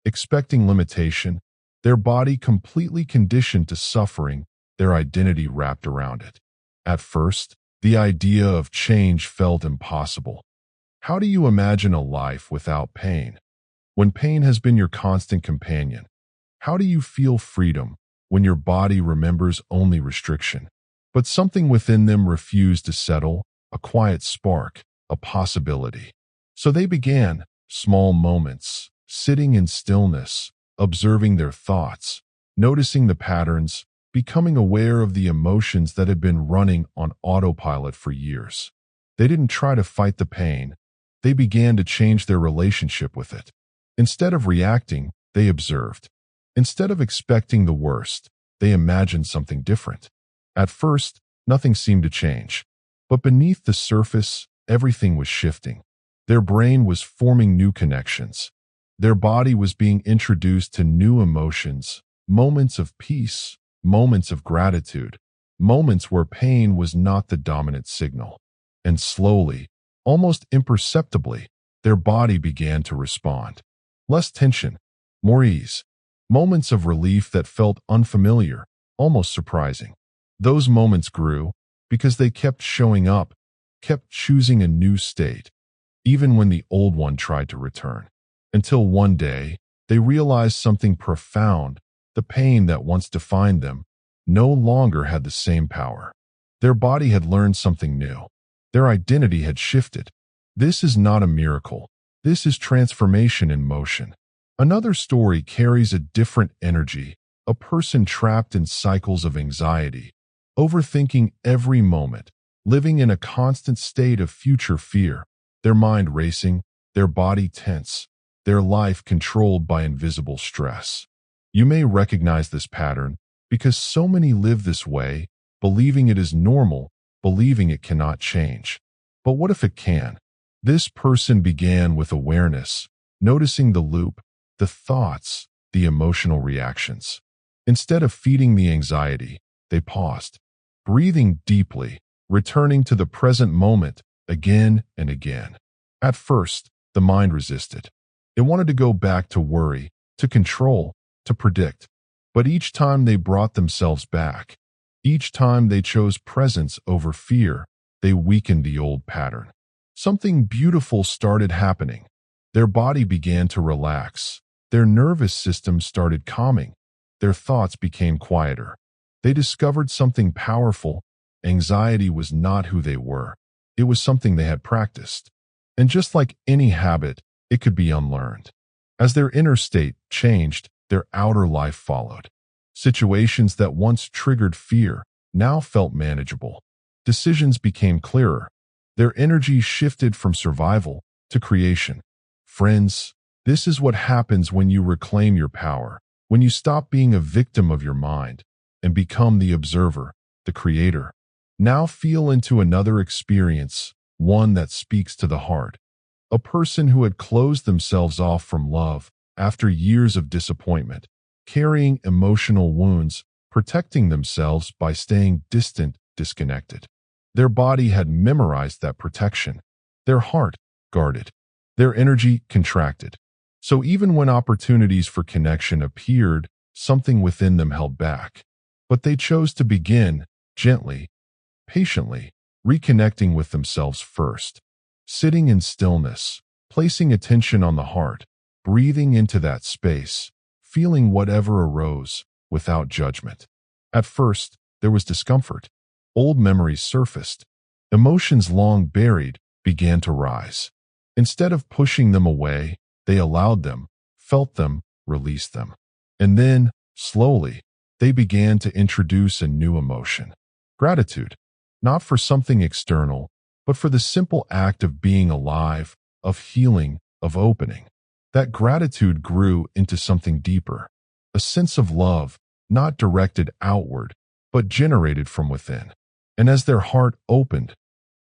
expecting limitation, their body completely conditioned to suffering, their identity wrapped around it. At first, the idea of change felt impossible. How do you imagine a life without pain? When pain has been your constant companion, how do you feel freedom when your body remembers only restriction? But something within them refused to settle, a quiet spark, a possibility. So they began, small moments, sitting in stillness, observing their thoughts, noticing the patterns, becoming aware of the emotions that had been running on autopilot for years. They didn't try to fight the pain. They began to change their relationship with it. Instead of reacting, they observed. Instead of expecting the worst, they imagined something different. At first, nothing seemed to change. But beneath the surface, everything was shifting. Their brain was forming new connections. Their body was being introduced to new emotions, moments of peace, moments of gratitude, moments where pain was not the dominant signal. And slowly, almost imperceptibly, their body began to respond. Less tension, more ease, moments of relief that felt unfamiliar, almost surprising. Those moments grew because they kept showing up, kept choosing a new state, even when the old one tried to return. Until one day, they realized something profound. The pain that once defined them no longer had the same power. Their body had learned something new. Their identity had shifted. This is not a miracle. This is transformation in motion. Another story carries a different energy, a person trapped in cycles of anxiety, overthinking every moment, living in a constant state of future fear, their mind racing, their body tense, their life controlled by invisible stress. You may recognize this pattern because so many live this way, believing it is normal, believing it cannot change. But what if it can? This person began with awareness, noticing the loop, the thoughts, the emotional reactions. Instead of feeding the anxiety, they paused, breathing deeply, returning to the present moment again and again. At first, the mind resisted. It wanted to go back to worry, to control, to predict. But each time they brought themselves back, each time they chose presence over fear, they weakened the old pattern. Something beautiful started happening. Their body began to relax. Their nervous system started calming. Their thoughts became quieter. They discovered something powerful. Anxiety was not who they were. It was something they had practiced. And just like any habit, it could be unlearned. As their inner state changed, their outer life followed. Situations that once triggered fear now felt manageable. Decisions became clearer. Their energy shifted from survival to creation. Friends, this is what happens when you reclaim your power, when you stop being a victim of your mind and become the observer, the creator. Now feel into another experience, one that speaks to the heart. A person who had closed themselves off from love after years of disappointment, carrying emotional wounds, protecting themselves by staying distant, disconnected. Their body had memorized that protection. Their heart guarded. Their energy contracted. So even when opportunities for connection appeared, something within them held back. But they chose to begin, gently, patiently, reconnecting with themselves first. Sitting in stillness, placing attention on the heart, breathing into that space, feeling whatever arose, without judgment. At first, there was discomfort. Old memories surfaced. Emotions long buried began to rise. Instead of pushing them away, they allowed them, felt them, released them. And then, slowly, they began to introduce a new emotion. Gratitude, not for something external, but for the simple act of being alive, of healing, of opening. That gratitude grew into something deeper, a sense of love, not directed outward, but generated from within. And as their heart opened,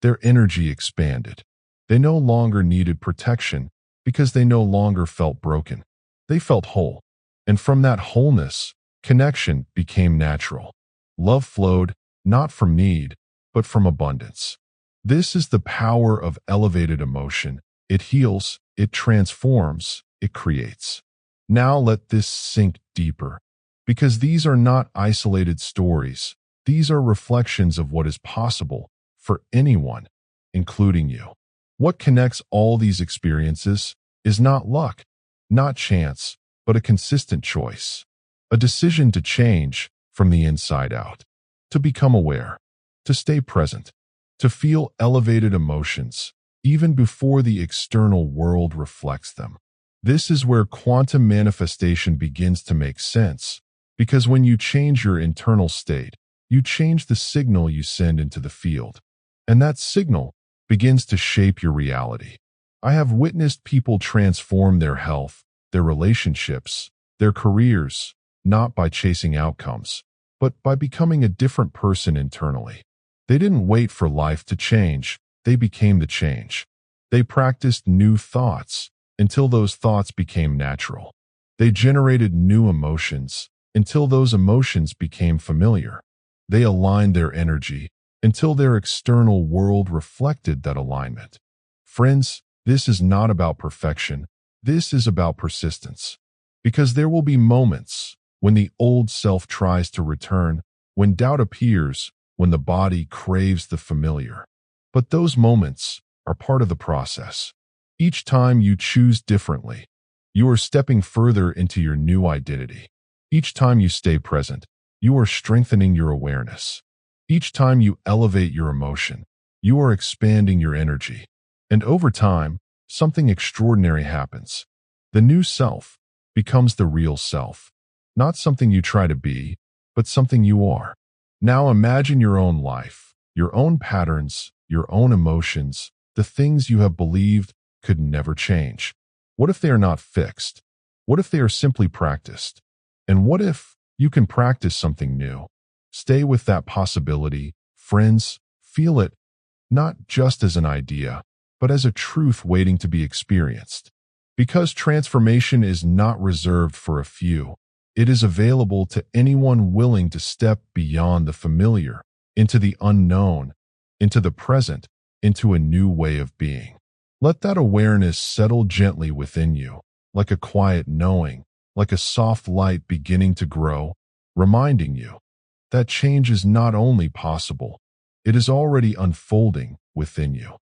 their energy expanded. They no longer needed protection because they no longer felt broken. They felt whole. And from that wholeness, connection became natural. Love flowed, not from need, but from abundance. This is the power of elevated emotion. It heals, it transforms, it creates. Now let this sink deeper, because these are not isolated stories. These are reflections of what is possible for anyone, including you. What connects all these experiences is not luck, not chance, but a consistent choice. A decision to change from the inside out, to become aware, to stay present, to feel elevated emotions, even before the external world reflects them. This is where quantum manifestation begins to make sense, because when you change your internal state, you change the signal you send into the field, and that signal begins to shape your reality. I have witnessed people transform their health, their relationships, their careers, not by chasing outcomes, but by becoming a different person internally. They didn't wait for life to change, they became the change. They practiced new thoughts until those thoughts became natural. They generated new emotions until those emotions became familiar. They aligned their energy until their external world reflected that alignment. Friends, this is not about perfection. This is about persistence. Because there will be moments when the old self tries to return, when doubt appears, when the body craves the familiar. But those moments are part of the process. Each time you choose differently, you are stepping further into your new identity. Each time you stay present, you are strengthening your awareness. Each time you elevate your emotion, you are expanding your energy. And over time, something extraordinary happens. The new self becomes the real self. Not something you try to be, but something you are. Now imagine your own life, your own patterns, your own emotions, the things you have believed could never change. What if they are not fixed? What if they are simply practiced? And what if you can practice something new? Stay with that possibility, friends. Feel it, not just as an idea, but as a truth waiting to be experienced. Because transformation is not reserved for a few. It is available to anyone willing to step beyond the familiar, into the unknown, into the present, into a new way of being. Let that awareness settle gently within you, like a quiet knowing, like a soft light beginning to grow, reminding you that change is not only possible, it is already unfolding within you.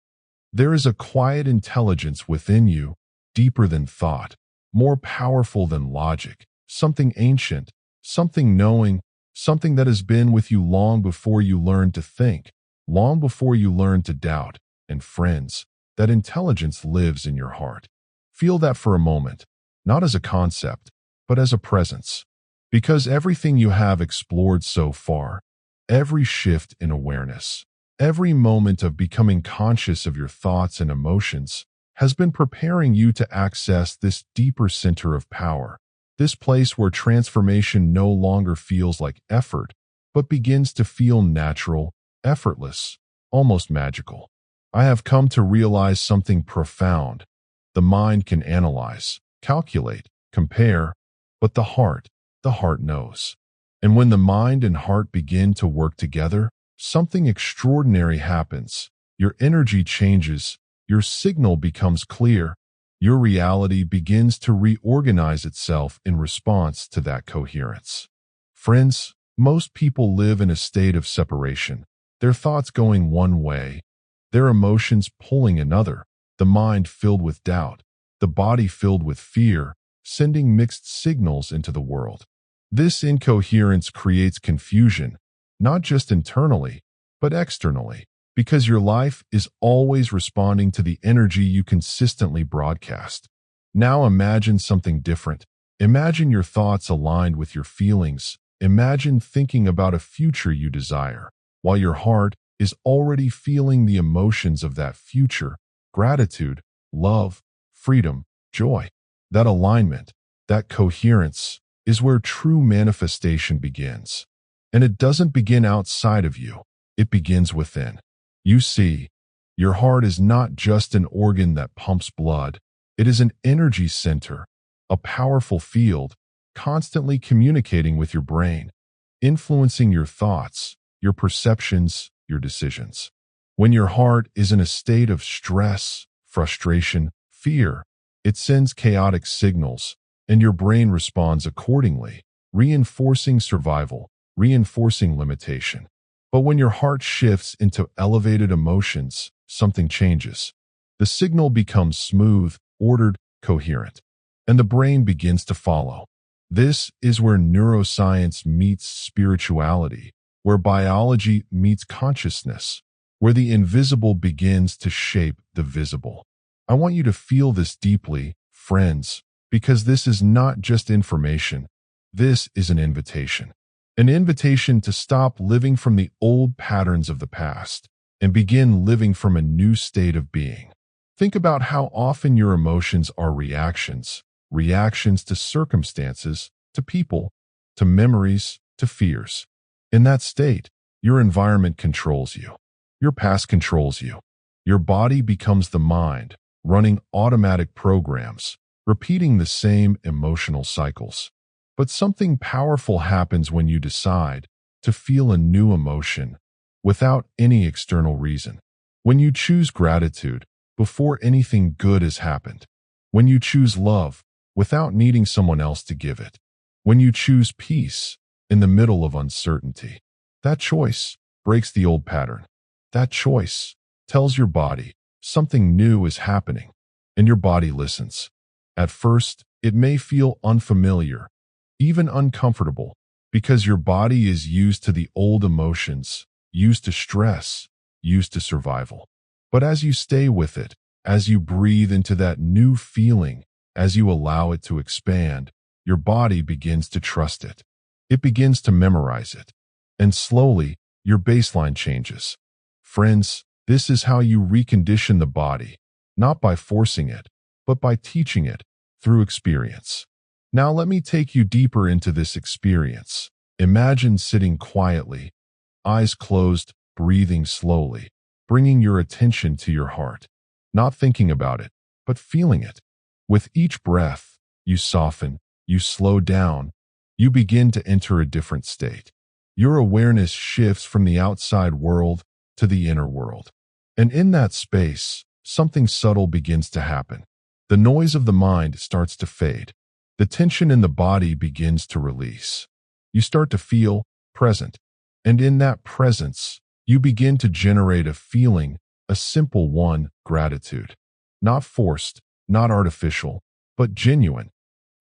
There is a quiet intelligence within you, deeper than thought, more powerful than logic, something ancient, something knowing, something that has been with you long before you learned to think, long before you learned to doubt. And friends, that intelligence lives in your heart. Feel that for a moment, not as a concept, but as a presence. Because everything you have explored so far, every shift in awareness, every moment of becoming conscious of your thoughts and emotions, has been preparing you to access this deeper center of power. This place where transformation no longer feels like effort, but begins to feel natural, effortless, almost magical. I have come to realize something profound. The mind can analyze, calculate, compare, but the heart knows. And when the mind and heart begin to work together, something extraordinary happens. Your energy changes, your signal becomes clear, your reality begins to reorganize itself in response to that coherence. Friends, most people live in a state of separation, their thoughts going one way, their emotions pulling another, the mind filled with doubt, the body filled with fear, sending mixed signals into the world. This incoherence creates confusion, not just internally, but externally, because your life is always responding to the energy you consistently broadcast. Now imagine something different. Imagine your thoughts aligned with your feelings. Imagine thinking about a future you desire, while your heart is already feeling the emotions of that future: gratitude, love, freedom, joy. That alignment, that coherence is where true manifestation begins. And it doesn't begin outside of you. It begins within. You see, your heart is not just an organ that pumps blood. It is an energy center, a powerful field, constantly communicating with your brain, influencing your thoughts, your perceptions, your decisions. When your heart is in a state of stress, frustration, fear, it sends chaotic signals, and your brain responds accordingly, reinforcing survival, reinforcing limitation. But when your heart shifts into elevated emotions, something changes. The signal becomes smooth, ordered, coherent, and the brain begins to follow. This is where neuroscience meets spirituality, where biology meets consciousness, where the invisible begins to shape the visible. I want you to feel this deeply, friends, because this is not just information. This is an invitation. An invitation to stop living from the old patterns of the past and begin living from a new state of being. Think about how often your emotions are reactions to circumstances, to people, to memories, to fears. In that state, your environment controls you. Your past controls you. Your body becomes the mind, running automatic programs, repeating the same emotional cycles. But something powerful happens when you decide to feel a new emotion without any external reason. When you choose gratitude before anything good has happened. When you choose love without needing someone else to give it. When you choose peace in the middle of uncertainty. That choice breaks the old pattern. That choice tells your body something new is happening, and your body listens. At first, it may feel unfamiliar, even uncomfortable, because your body is used to the old emotions, used to stress, used to survival. But as you stay with it, as you breathe into that new feeling, as you allow it to expand, your body begins to trust it. It begins to memorize it. And slowly, your baseline changes. Friends, this is how you recondition the body, not by forcing it, but by teaching it through experience. Now let me take you deeper into this experience. Imagine sitting quietly, eyes closed, breathing slowly, bringing your attention to your heart, not thinking about it, but feeling it. With each breath, you soften, you slow down, you begin to enter a different state. Your awareness shifts from the outside world to the inner world. And in that space, something subtle begins to happen. The noise of the mind starts to fade. The tension in the body begins to release. You start to feel present. And in that presence, you begin to generate a feeling, a simple one, gratitude. Not forced, not artificial, but genuine,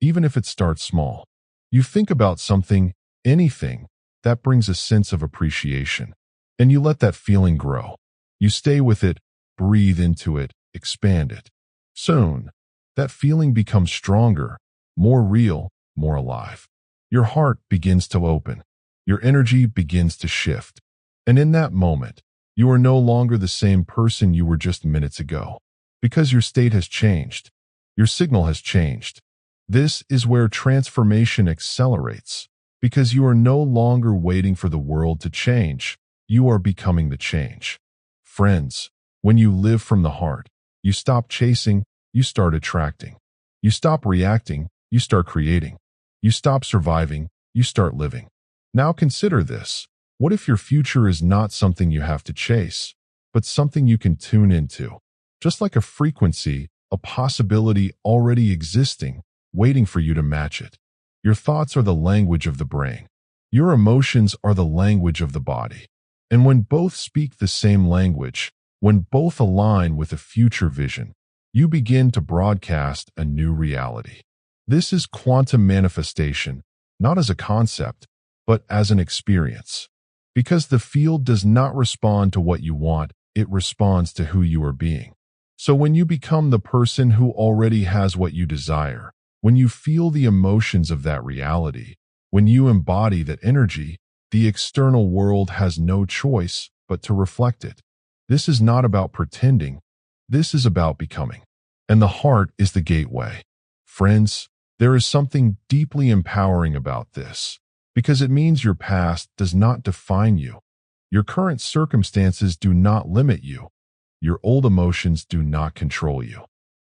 even if it starts small. You think about something, anything, that brings a sense of appreciation, and you let that feeling grow. You stay with it, breathe into it, expand it. Soon, that feeling becomes stronger, more real, more alive. Your heart begins to open. Your energy begins to shift. And in that moment, you are no longer the same person you were just minutes ago, because your state has changed. Your signal has changed. This is where transformation accelerates, because you are no longer waiting for the world to change. You are becoming the change. Friends, when you live from the heart, you stop chasing, you start attracting. You stop reacting, you start creating. You stop surviving, you start living. Now consider this. What if your future is not something you have to chase, but something you can tune into? Just like a frequency, a possibility already existing, waiting for you to match it. Your thoughts are the language of the brain. Your emotions are the language of the body. And when both speak the same language, when both align with a future vision, you begin to broadcast a new reality. This is quantum manifestation, not as a concept, but as an experience. Because the field does not respond to what you want, it responds to who you are being. So when you become the person who already has what you desire, when you feel the emotions of that reality, when you embody that energy, the external world has no choice but to reflect it. This is not about pretending. This is about becoming. and the heart is the gateway. Friends, there is something deeply empowering about this, because it means your past does not define you. Your current circumstances do not limit you. Your old emotions do not control you.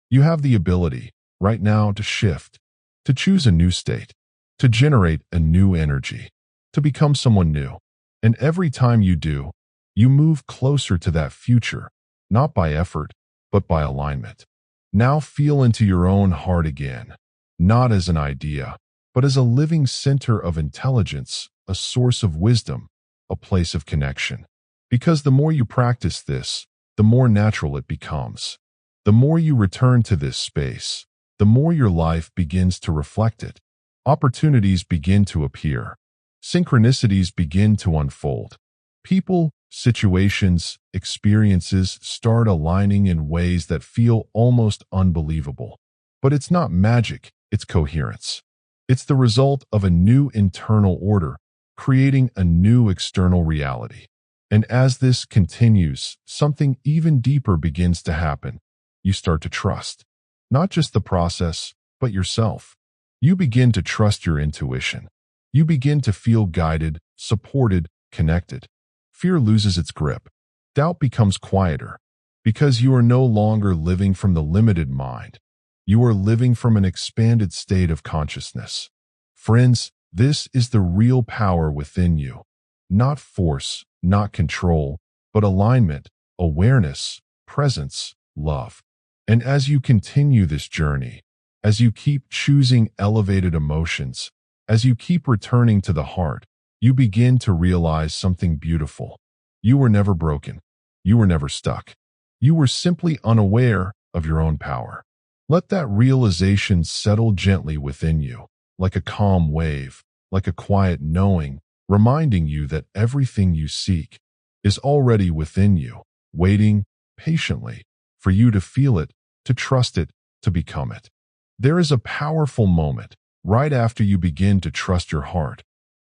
You have the ability, right now, to shift, to choose a new state, to generate a new energy, to become someone new. And every time you do, you move closer to that future, not by effort, but by alignment. Now feel into your own heart again, not as an idea, but as a living center of intelligence, a source of wisdom, a place of connection. Because the more you practice this, the more natural it becomes. The more you return to this space, the more your life begins to reflect it. Opportunities begin to appear. Synchronicities begin to unfold. People, situations, experiences start aligning in ways that feel almost unbelievable. But it's not magic, it's coherence. It's the result of a new internal order, creating a new external reality. And as this continues, something even deeper begins to happen. You start to trust, not just the process, but yourself. You begin to trust your intuition. You begin to feel guided, supported, connected. Fear loses its grip. Doubt becomes quieter, because you are no longer living from the limited mind. You are living from an expanded state of consciousness. Friends, this is the real power within you. Not force, not control, but alignment, awareness, presence, love. And as you continue this journey, as you keep choosing elevated emotions, as you keep returning to the heart, you begin to realize something beautiful. You were never broken. You were never stuck. You were simply unaware of your own power. Let that realization settle gently within you, like a calm wave, like a quiet knowing, reminding you that everything you seek is already within you, waiting patiently for you to feel it, to trust it, to become it. There is a powerful moment right after you begin to trust your heart,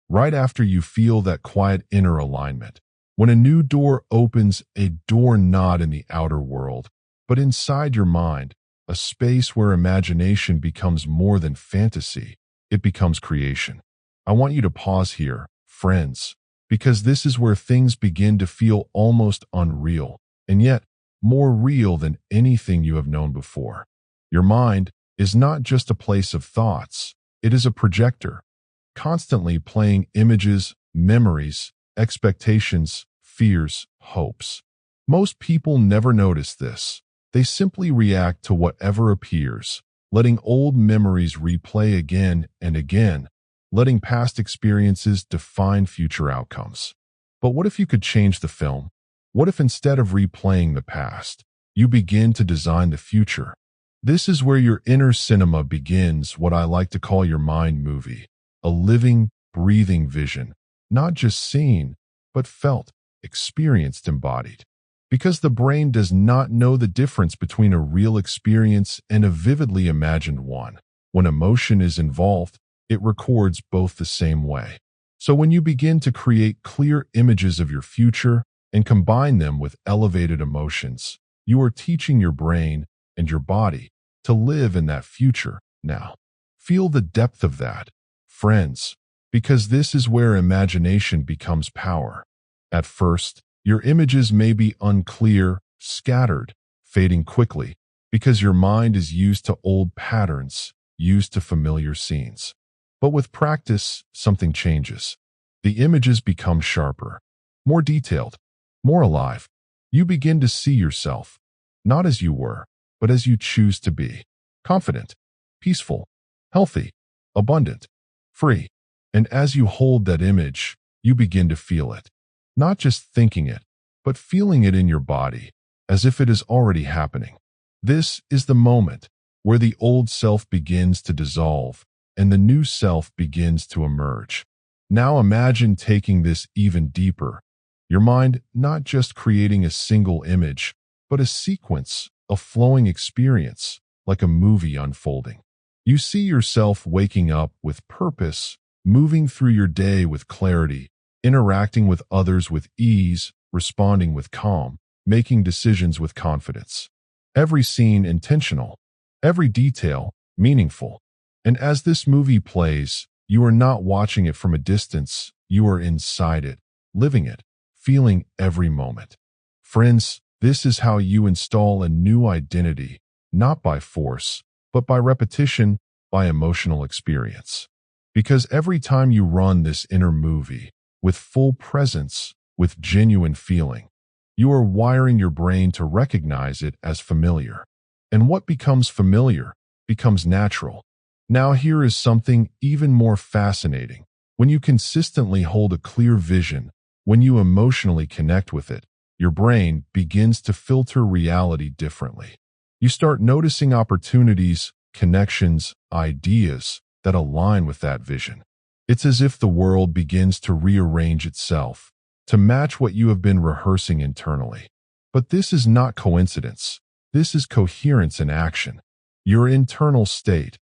right after you feel that quiet inner alignment, when a new door opens, a door not in the outer world, but inside your mind, a space where imagination becomes more than fantasy, it becomes creation. I want you to pause here, friends, because this is where things begin to feel almost unreal, and yet more real than anything you have known before. Your mind is not just a place of thoughts, it is a projector, constantly playing images, memories, expectations, fears, hopes. Most people never notice this. They simply react to whatever appears, letting old memories replay again and again, letting past experiences define future outcomes. But what if you could change the film? What if instead of replaying the past, you begin to design the future? This is where your inner cinema begins, what I like to call your mind movie, a living, breathing vision, not just seen, but felt, experienced, embodied. Because the brain does not know the difference between a real experience and a vividly imagined one. When emotion is involved, it records both the same way. So when you begin to create clear images of your future and combine them with elevated emotions, you are teaching your brain and your body to live in that future now. Feel the depth of that, friends, because this is where imagination becomes power. At first, your images may be unclear, scattered, fading quickly, because your mind is used to old patterns, used to familiar scenes. But with practice, something changes. The images become sharper, more detailed, more alive. You begin to see yourself, not as you were, but as you choose to be. Confident, peaceful, healthy, abundant, free. And as you hold that image, you begin to feel it. Not just thinking it, but feeling it in your body, as if it is already happening. This is the moment where the old self begins to dissolve and the new self begins to emerge. Now imagine taking this even deeper. Your mind not just creating a single image, but a sequence, a flowing experience, like a movie unfolding. You see yourself waking up with purpose, moving through your day with clarity, interacting with others with ease, responding with calm, making decisions with confidence. Every scene intentional, every detail meaningful. And as this movie plays, you are not watching it from a distance, you are inside it, living it, feeling every moment. Friends, this is how you install a new identity, not by force, but by repetition, by emotional experience. Because every time you run this inner movie, with full presence, with genuine feeling, you are wiring your brain to recognize it as familiar. And what becomes familiar becomes natural. Now here is something even more fascinating. When you consistently hold a clear vision, when you emotionally connect with it, your brain begins to filter reality differently. You start noticing opportunities, connections, ideas that align with that vision. It's as if the world begins to rearrange itself to match what you have been rehearsing internally. But this is not coincidence. This is coherence in action. Your internal state,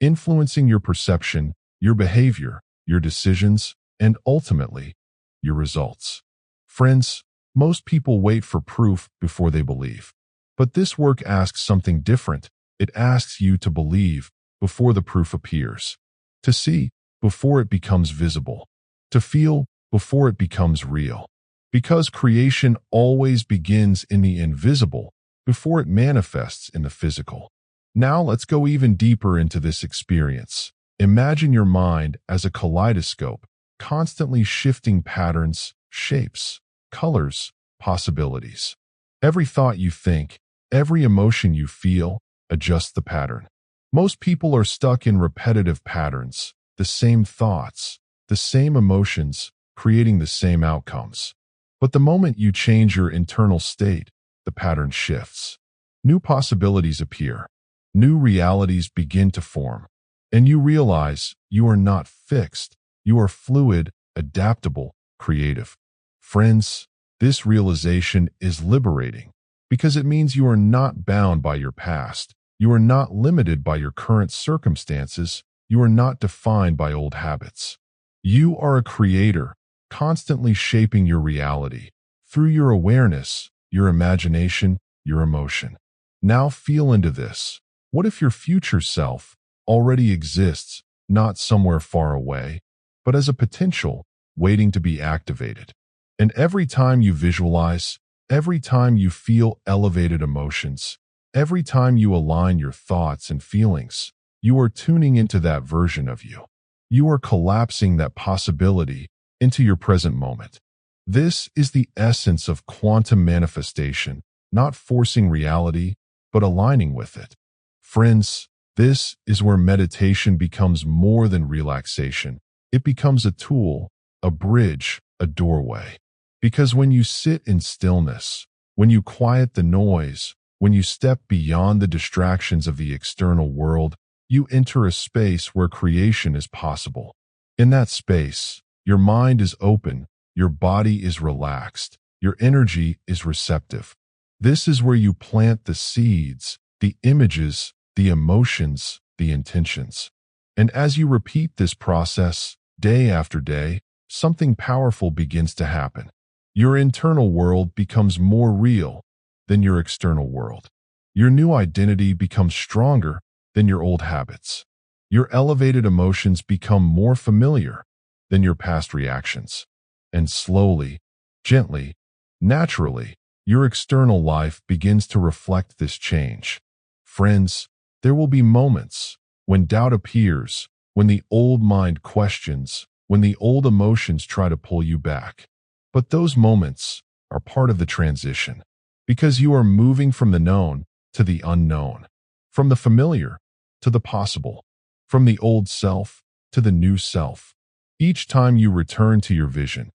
influencing your perception, your behavior, your decisions, and ultimately, your results. Friends, most people wait for proof before they believe. But this work asks something different. It asks you to believe before the proof appears, to see before it becomes visible, to feel before it becomes real. Because creation always begins in the invisible before it manifests in the physical. Now let's go even deeper into this experience. Imagine your mind as a kaleidoscope, constantly shifting patterns, shapes, colors, possibilities. Every thought you think, every emotion you feel, adjusts the pattern. Most people are stuck in repetitive patterns, the same thoughts, the same emotions, creating the same outcomes. But the moment you change your internal state, the pattern shifts. New possibilities appear. New realities begin to form. And you realize you are not fixed. You are fluid, adaptable, creative. Friends, this realization is liberating because it means you are not bound by your past. You are not limited by your current circumstances. You are not defined by old habits. You are a creator, constantly shaping your reality through your awareness, your imagination, your emotion. Now feel into this. What if your future self already exists, not somewhere far away, but as a potential waiting to be activated? And every time you visualize, every time you feel elevated emotions, every time you align your thoughts and feelings, you are tuning into that version of you. You are collapsing that possibility into your present moment. This is the essence of quantum manifestation, not forcing reality, but aligning with it. Friends, this is where meditation becomes more than relaxation. It becomes a tool, a bridge, a doorway. Because when you sit in stillness, when you quiet the noise, when you step beyond the distractions of the external world, you enter a space where creation is possible. In that space, your mind is open, your body is relaxed, your energy is receptive. This is where you plant the seeds, the images, the emotions, the intentions. And as you repeat this process, day after day, something powerful begins to happen. Your internal world becomes more real than your external world. Your new identity becomes stronger than your old habits. Your elevated emotions become more familiar than your past reactions. And slowly, gently, naturally, your external life begins to reflect this change. Friends, there will be moments when doubt appears, when the old mind questions, when the old emotions try to pull you back. But those moments are part of the transition, because you are moving from the known to the unknown, from the familiar to the possible, from the old self to the new self. Each time you return to your vision,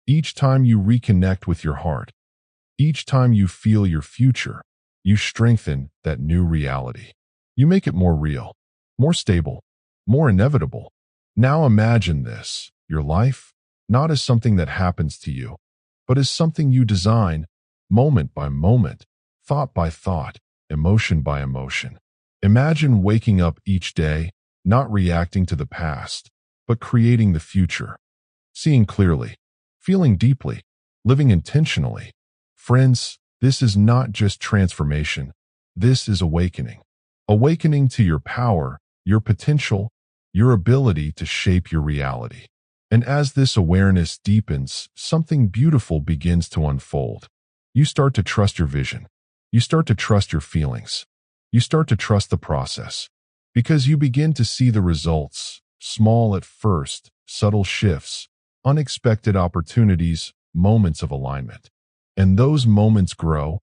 each time you reconnect with your heart, each time you feel your future, you strengthen that new reality. You make it more real, more stable, more inevitable. Now imagine this, your life, not as something that happens to you, but as something you design, moment by moment, thought by thought, emotion by emotion. Imagine waking up each day, not reacting to the past, but creating the future, seeing clearly, feeling deeply, living intentionally. Friends, this is not just transformation. This is awakening. awakening to your power, your potential, your ability to shape your reality. And as this awareness deepens, something beautiful begins to unfold. You start to trust your vision. You start to trust your feelings. You start to trust the process. Because you begin to see the results, small at first, subtle shifts, unexpected opportunities, moments of alignment. And those moments grow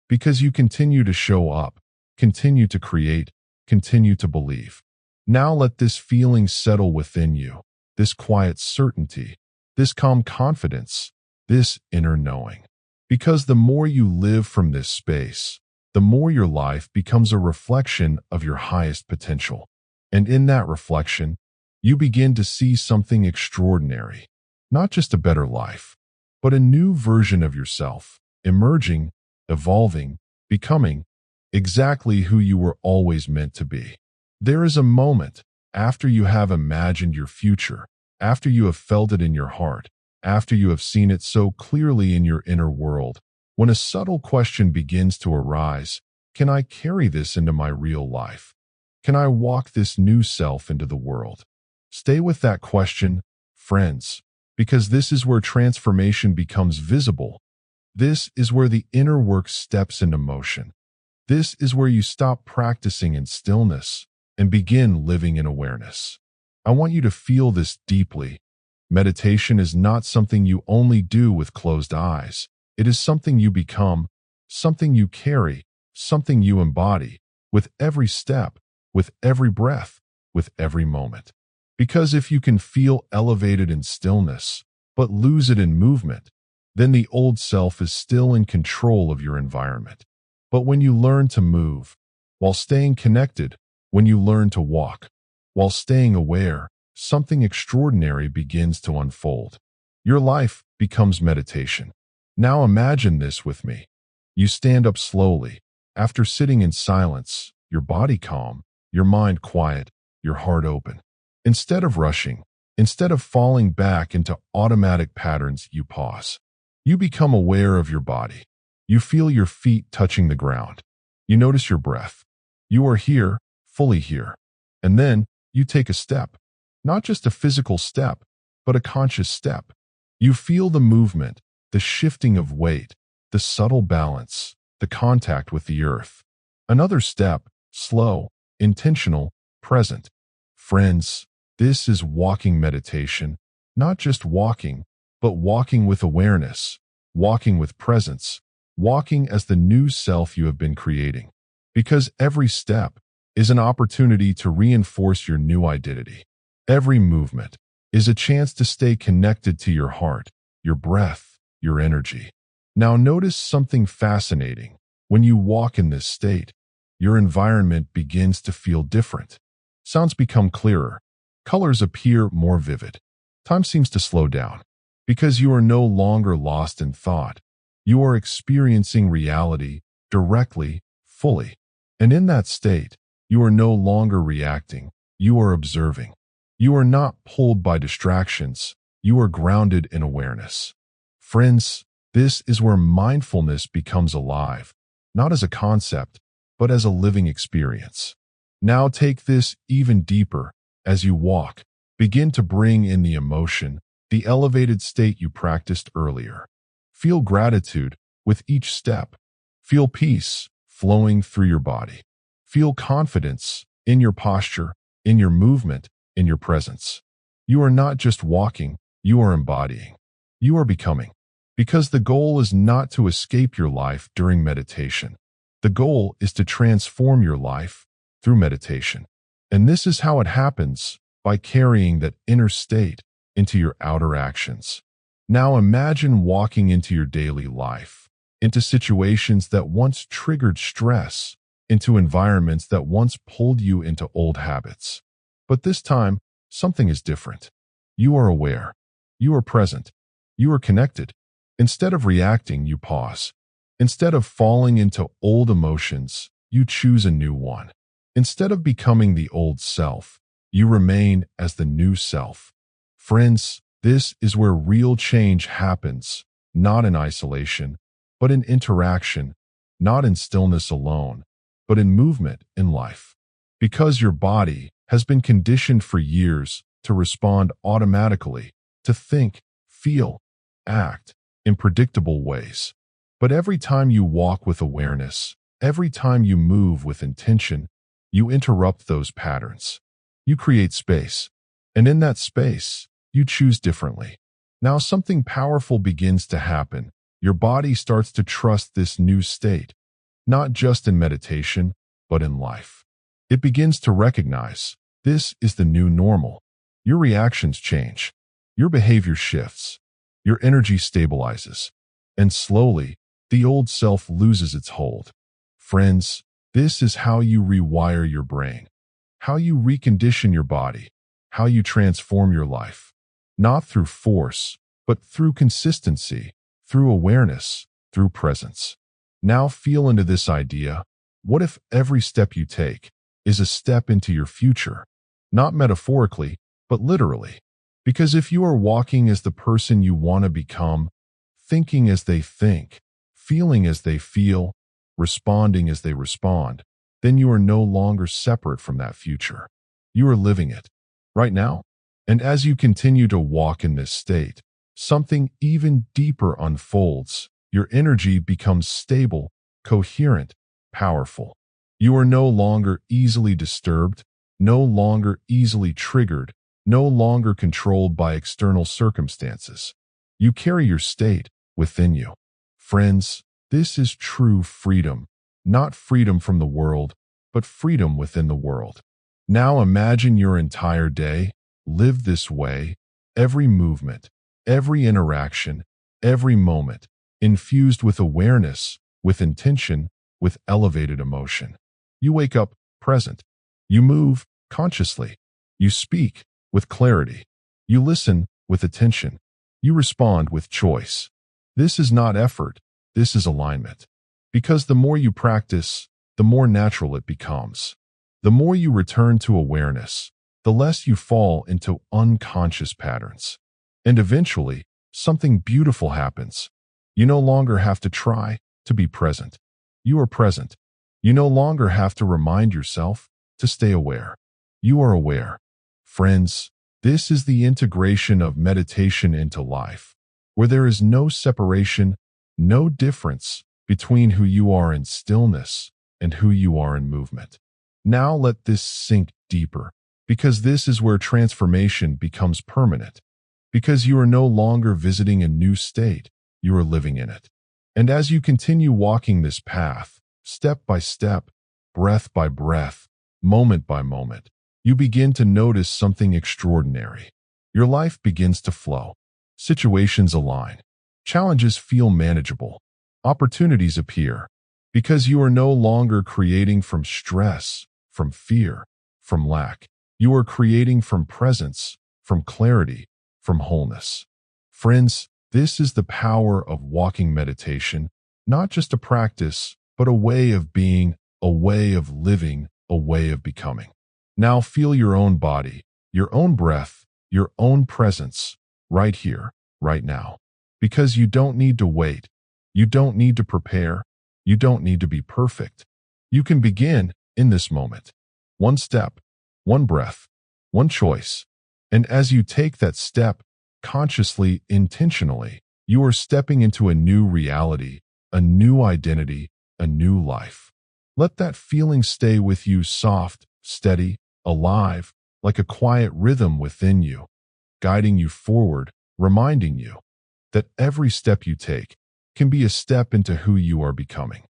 because you continue to show up, continue to create, continue to believe. Now let this feeling settle within you, this quiet certainty, this calm confidence, this inner knowing. Because the more you live from this space, the more your life becomes a reflection of your highest potential. And in that reflection, you begin to see something extraordinary, not just a better life, but a new version of yourself, emerging, evolving, becoming exactly who you were always meant to be. There is a moment after you have imagined your future, after you have felt it in your heart, after you have seen it so clearly in your inner world, when a subtle question begins to arise: can I carry this into my real life? Can I walk this new self into the world? Stay with that question, friends, because this is where transformation becomes visible. This is where the inner work steps into motion. This is where you stop practicing in stillness and begin living in awareness. I want you to feel this deeply. Meditation is not something you only do with closed eyes. It is something you become, something you carry, something you embody, with every step, with every breath, with every moment. Because if you can feel elevated in stillness, but lose it in movement, then the old self is still in control of your environment. But when you learn to move, while staying connected, when you learn to walk, while staying aware, something extraordinary begins to unfold. Your life becomes meditation. Now imagine this with me. You stand up slowly, after sitting in silence, your body calm, your mind quiet, your heart open. Instead of rushing, instead of falling back into automatic patterns, you pause. You become aware of your body. You feel your feet touching the ground. You notice your breath. You are here, fully here. And then you take a step. Not just a physical step, but a conscious step. You feel the movement, the shifting of weight, the subtle balance, the contact with the earth. Another step, slow, intentional, present. Friends, this is walking meditation, not just walking, but walking with awareness, walking with presence, walking as the new self you have been creating. Because every step is an opportunity to reinforce your new identity. Every movement is a chance to stay connected to your heart, your breath, your energy. Now notice something fascinating. When you walk in this state, your environment begins to feel different. Sounds become clearer. Colors appear more vivid. Time seems to slow down. Because you are no longer lost in thought. You are experiencing reality directly, fully. And in that state, you are no longer reacting. You are observing. You are not pulled by distractions. You are grounded in awareness. Friends, this is where mindfulness becomes alive, not as a concept, but as a living experience. Now take this even deeper. As you walk, begin to bring in the emotion, the elevated state you practiced earlier. Feel gratitude with each step. Feel peace flowing through your body. Feel confidence in your posture, in your movement, in your presence. You are not just walking, you are embodying. You are becoming. Because the goal is not to escape your life during meditation. The goal is to transform your life through meditation. And this is how it happens, by carrying that inner state into your outer actions. Now imagine walking into your daily life, into situations that once triggered stress, into environments that once pulled you into old habits. But this time, something is different. You are aware. You are present. You are connected. Instead of reacting, you pause. Instead of falling into old emotions, you choose a new one. Instead of becoming the old self, you remain as the new self. Friends, this is where real change happens, not in isolation, but in interaction, not in stillness alone, but in movement in life. Because your body has been conditioned for years to respond automatically, to think, feel, act in predictable ways. But every time you walk with awareness, every time you move with intention, you interrupt those patterns. You create space, and in that space, you choose differently. Now something powerful begins to happen. Your body starts to trust this new state, not just in meditation, but in life. It begins to recognize this is the new normal. Your reactions change. Your behavior shifts. Your energy stabilizes. And slowly, the old self loses its hold. Friends, this is how you rewire your brain, how you recondition your body, how you transform your life. Not through force, but through consistency, through awareness, through presence. Now feel into this idea. What if every step you take is a step into your future? Not metaphorically, but literally. Because if you are walking as the person you want to become, thinking as they think, feeling as they feel, responding as they respond, then you are no longer separate from that future. You are living it right now. And as you continue to walk in this state, something even deeper unfolds. Your energy becomes stable, coherent, powerful. You are no longer easily disturbed, no longer easily triggered, no longer controlled by external circumstances. You carry your state within you. Friends, this is true freedom, not freedom from the world, but freedom within the world. Now imagine your entire day. Live this way, every movement, every interaction, every moment, infused with awareness, with intention, with elevated emotion. You wake up present. You move consciously. You speak with clarity. You listen with attention. You respond with choice. This is not effort. This is alignment. Because the more you practice, the more natural it becomes. The more you return to awareness, the less you fall into unconscious patterns. And eventually, something beautiful happens. You no longer have to try to be present. You are present. You no longer have to remind yourself to stay aware. You are aware. Friends, this is the integration of meditation into life, where there is no separation, no difference between who you are in stillness and who you are in movement. Now let this sink deeper, because this is where transformation becomes permanent. Because you are no longer visiting a new state, you are living in it. And as you continue walking this path, step by step, breath by breath, moment by moment, you begin to notice something extraordinary. Your life begins to flow. Situations align. Challenges feel manageable. Opportunities appear. Because you are no longer creating from stress, from fear, from lack. You are creating from presence, from clarity, from wholeness. Friends, this is the power of walking meditation, not just a practice, but a way of being, a way of living, a way of becoming. Now feel your own body, your own breath, your own presence, right here, right now. Because you don't need to wait. You don't need to prepare. You don't need to be perfect. You can begin in this moment. One step, one breath, one choice. And as you take that step, consciously, intentionally, you are stepping into a new reality, a new identity, a new life. Let that feeling stay with you, soft, steady, alive, like a quiet rhythm within you, guiding you forward, reminding you that every step you take can be a step into who you are becoming.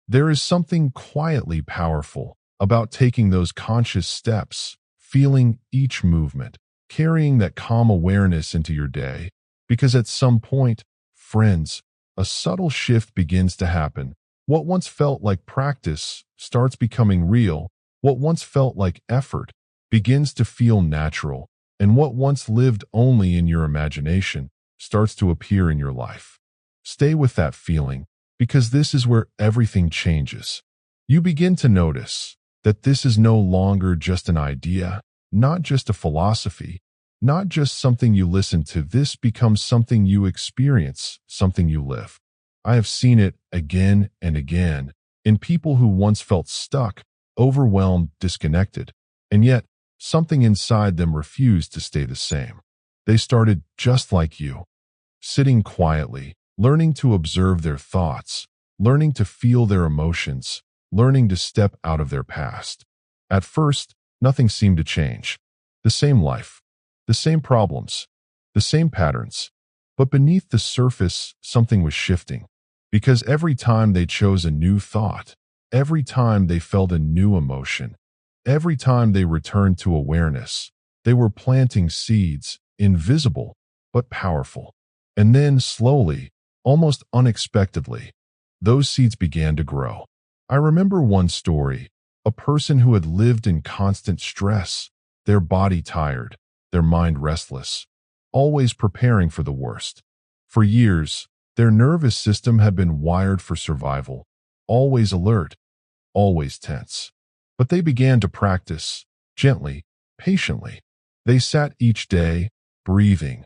There is something quietly powerful about taking those conscious steps, feeling each movement, carrying that calm awareness into your day, because at some point, friends, a subtle shift begins to happen. What once felt like practice starts becoming real. What once felt like effort begins to feel natural, and what once lived only in your imagination starts to appear in your life. Stay with that feeling, because this is where everything changes. You begin to notice that this is no longer just an idea, not just a philosophy, not just something you listen to. This becomes something you experience, something you live. I have seen it again and again. in people who once felt stuck, overwhelmed, disconnected, and yet something inside them refused to stay the same. They started just like you, sitting quietly, learning to observe their thoughts, learning to feel their emotions, learning to step out of their past. At first, nothing seemed to change. The same life, the same problems, the same patterns. But beneath the surface, something was shifting. Because every time they chose a new thought, every time they felt a new emotion, every time they returned to awareness, they were planting seeds, invisible but powerful. And then, slowly, almost unexpectedly, those seeds began to grow. I remember one story, a person who had lived in constant stress, their body tired, their mind restless, always preparing for the worst. For years, their nervous system had been wired for survival, always alert, always tense. But they began to practice, gently, patiently. They sat each day, breathing,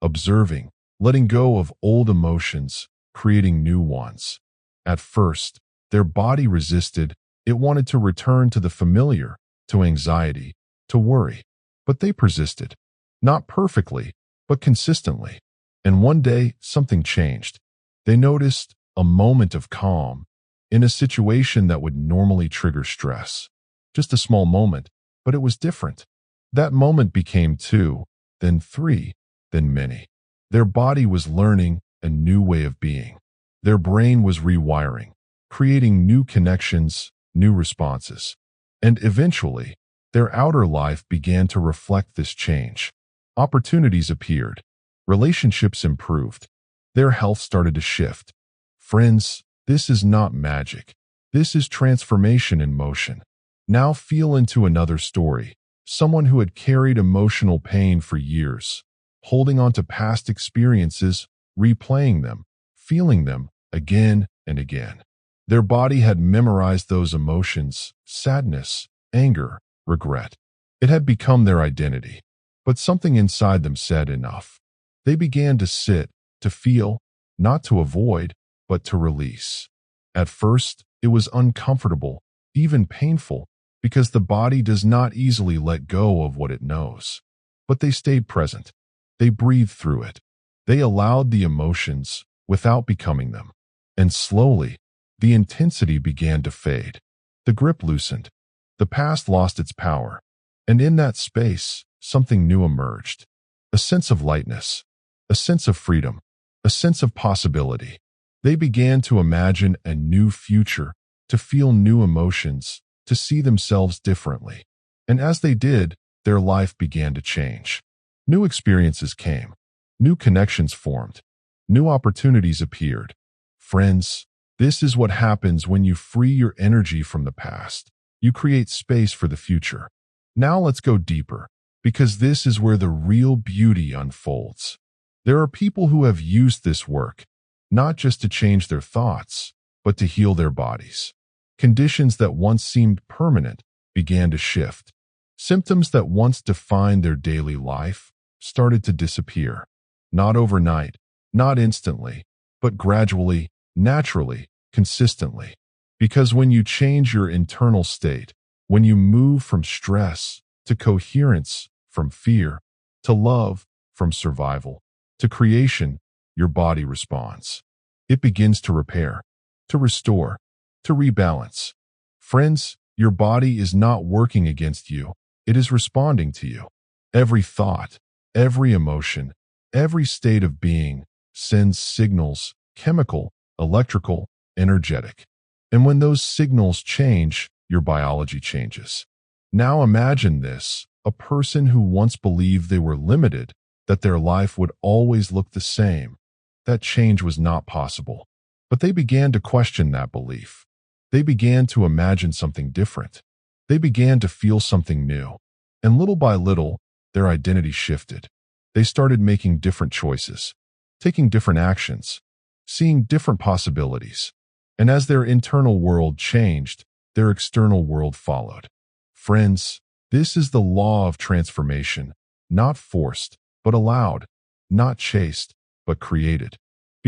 observing, letting go of old emotions, creating new ones. At first, their body resisted. It wanted to return to the familiar, to anxiety, to worry. But they persisted. Not perfectly, but consistently. And one day, something changed. They noticed a moment of calm in a situation that would normally trigger stress. Just a small moment, but it was different. That moment became two, then three, then many. Their body was learning a new way of being. Their brain was rewiring, creating new connections, new responses. And eventually, their outer life began to reflect this change. Opportunities appeared. Relationships improved. Their health started to shift. Friends, this is not magic. This is transformation in motion. Now feel into another story. Someone who had carried emotional pain for years, holding on to past experiences, replaying them, feeling them again and again. Their body had memorized those emotions, sadness, anger, regret. It had become their identity. But something inside them said enough. They began to sit, to feel, not to avoid, but to release. At first, it was uncomfortable, even painful, because the body does not easily let go of what it knows. But they stayed present. They breathed through it. They allowed the emotions without becoming them. And slowly, the intensity began to fade. The grip loosened. The past lost its power. And in that space, something new emerged. A sense of lightness, a sense of freedom, a sense of possibility. They began to imagine a new future, to feel new emotions, to see themselves differently. And as they did, their life began to change. New experiences came. New connections formed. New opportunities appeared. Friends, this is what happens when you free your energy from the past. You create space for the future. Now let's go deeper, because this is where the real beauty unfolds. There are people who have used this work, not just to change their thoughts, but to heal their bodies. Conditions that once seemed permanent began to shift. Symptoms that once defined their daily life started to disappear. Not overnight, not instantly, but gradually, naturally, consistently. Because when you change your internal state, when you move from stress to coherence, from fear to love, from survival to creation, your body responds. It begins to repair, to restore, to rebalance. Friends, your body is not working against you. It is responding to you. Every thought, every emotion, every state of being sends signals, chemical, electrical, energetic. And when those signals change, your biology changes. Now imagine this, a person who once believed they were limited, that their life would always look the same. That change was not possible. But they began to question that belief. They began to imagine something different. They began to feel something new. And little by little, their identity shifted. They started making different choices, taking different actions, seeing different possibilities. And as their internal world changed, their external world followed. Friends, this is the law of transformation, not forced, but allowed, not chased, but created.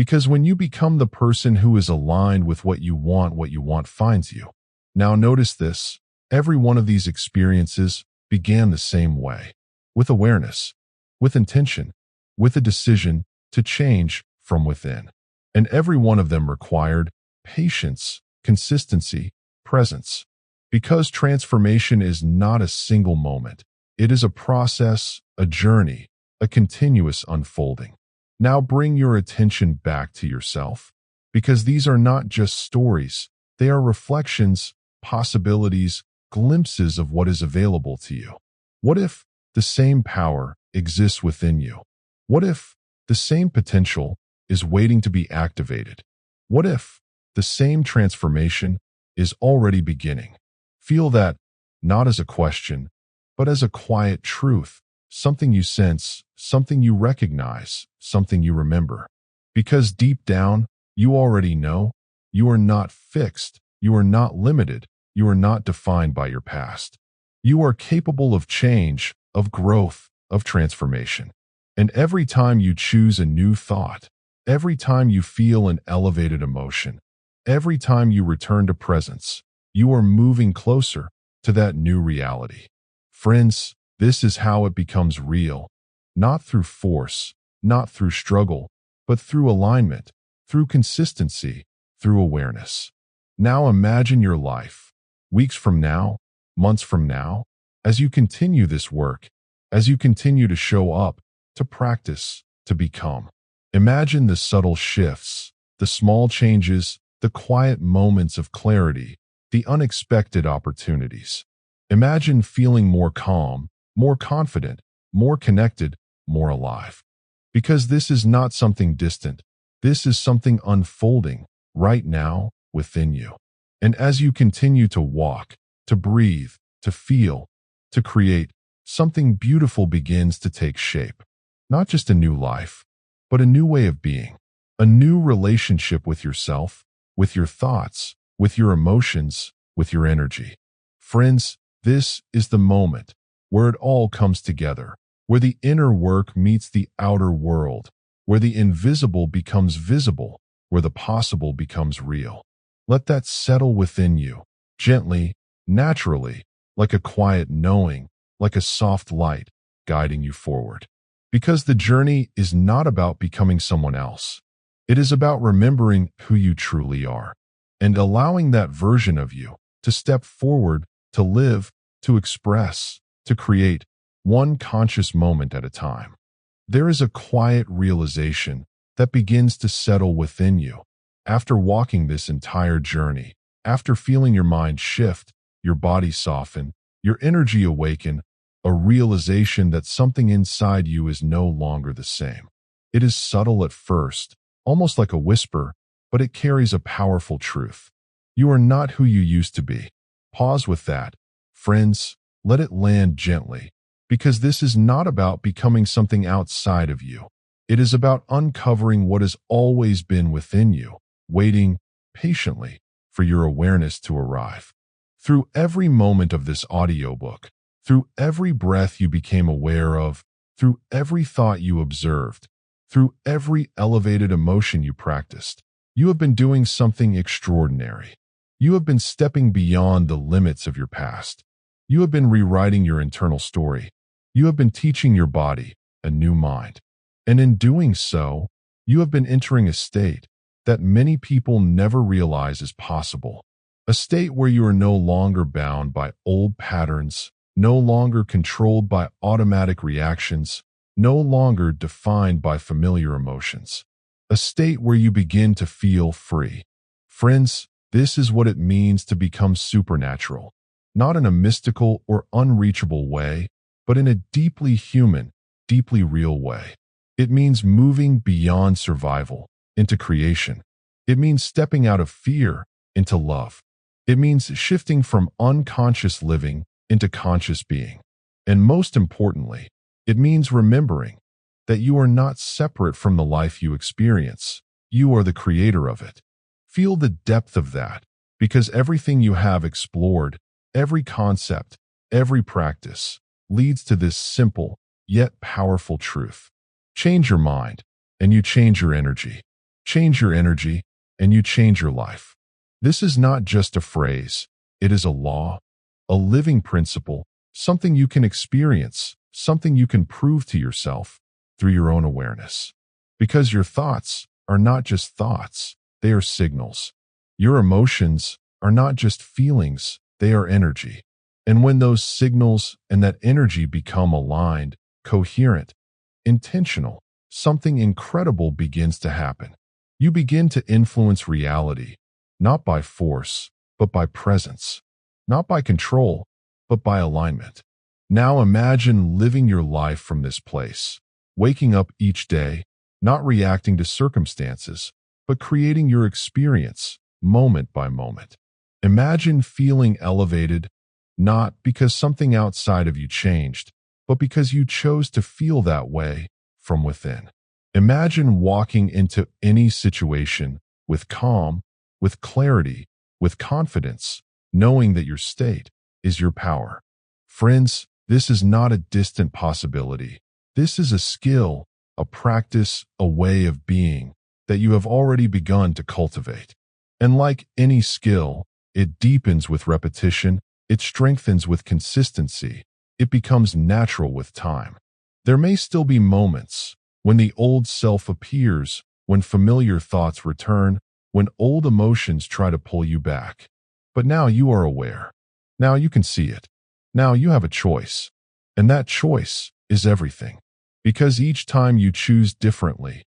Because when you become the person who is aligned with what you want finds you. Now notice this. Every one of these experiences began the same way. With awareness, with intention, with a decision to change from within. And every one of them required patience, consistency, presence. Because transformation is not a single moment. It is a process, a journey, a continuous unfolding. Now bring your attention back to yourself, because these are not just stories. They are reflections, possibilities, glimpses of what is available to you. What if the same power exists within you? What if the same potential is waiting to be activated? What if the same transformation is already beginning? Feel that not as a question, but as a quiet truth, something you sense, something you recognize, something you remember. Because deep down, you already know you are not fixed, you are not limited, you are not defined by your past. You are capable of change, of growth, of transformation. And every time you choose a new thought, every time you feel an elevated emotion, every time you return to presence, you are moving closer to that new reality. Friends, this is how it becomes real, not through force, not through struggle, but through alignment, through consistency, through awareness. Now imagine your life, weeks from now, months from now, as you continue this work, as you continue to show up, to practice, to become. Imagine the subtle shifts, the small changes, the quiet moments of clarity, the unexpected opportunities. Imagine feeling more calm, more confident, more connected, more alive. Because this is not something distant. This is something unfolding right now within you. And as you continue to walk, to breathe, to feel, to create, something beautiful begins to take shape. Not just a new life, but a new way of being. A new relationship with yourself, with your thoughts, with your emotions, with your energy. Friends, this is the moment where it all comes together, where the inner work meets the outer world, where the invisible becomes visible, where the possible becomes real. Let that settle within you, gently, naturally, like a quiet knowing, like a soft light, guiding you forward. Because the journey is not about becoming someone else. It is about remembering who you truly are, and allowing that version of you to step forward, to live, to express, to create, one conscious moment at a time. There is a quiet realization that begins to settle within you. After walking this entire journey, after feeling your mind shift, your body soften, your energy awaken, a realization that something inside you is no longer the same. It is subtle at first, almost like a whisper, but it carries a powerful truth. You are not who you used to be. Pause with that. Friends, let it land gently, because this is not about becoming something outside of you. It is about uncovering what has always been within you, waiting patiently for your awareness to arrive. Through every moment of this audiobook, through every breath you became aware of, through every thought you observed, through every elevated emotion you practiced, you have been doing something extraordinary. You have been stepping beyond the limits of your past. You have been rewriting your internal story. You have been teaching your body a new mind. And in doing so, you have been entering a state that many people never realize is possible. A state where you are no longer bound by old patterns, no longer controlled by automatic reactions, no longer defined by familiar emotions. A state where you begin to feel free. Friends, this is what it means to become supernatural, not in a mystical or unreachable way, but in a deeply human, deeply real way. It means moving beyond survival into creation. It means stepping out of fear into love. It means shifting from unconscious living into conscious being. And most importantly, it means remembering that you are not separate from the life you experience. You are the creator of it. Feel the depth of that, because everything you have explored, every concept, every practice, leads to this simple, yet powerful truth. Change your mind, and you change your energy. change your energy, and you change your life. This is not just a phrase. It is a law, a living principle, something you can experience, something you can prove to yourself through your own awareness. Because your thoughts are not just thoughts, they are signals. Your emotions are not just feelings, they are energy. And when those signals and that energy become aligned, coherent, intentional, something incredible begins to happen. You begin to influence reality, not by force, but by presence, not by control, but by alignment. Now imagine living your life from this place, waking up each day, not reacting to circumstances, but creating your experience moment by moment. Imagine feeling elevated, not because something outside of you changed, but because you chose to feel that way from within. Imagine walking into any situation with calm, with clarity, with confidence, knowing that your state is your power. Friends, this is not a distant possibility. This is a skill, a practice, a way of being that you have already begun to cultivate. And like any skill, it deepens with repetition, it strengthens with consistency, it becomes natural with time. There may still be moments when the old self appears, when familiar thoughts return, when old emotions try to pull you back. But now you are aware. Now you can see it. Now you have a choice. And that choice is everything. Because each time you choose differently,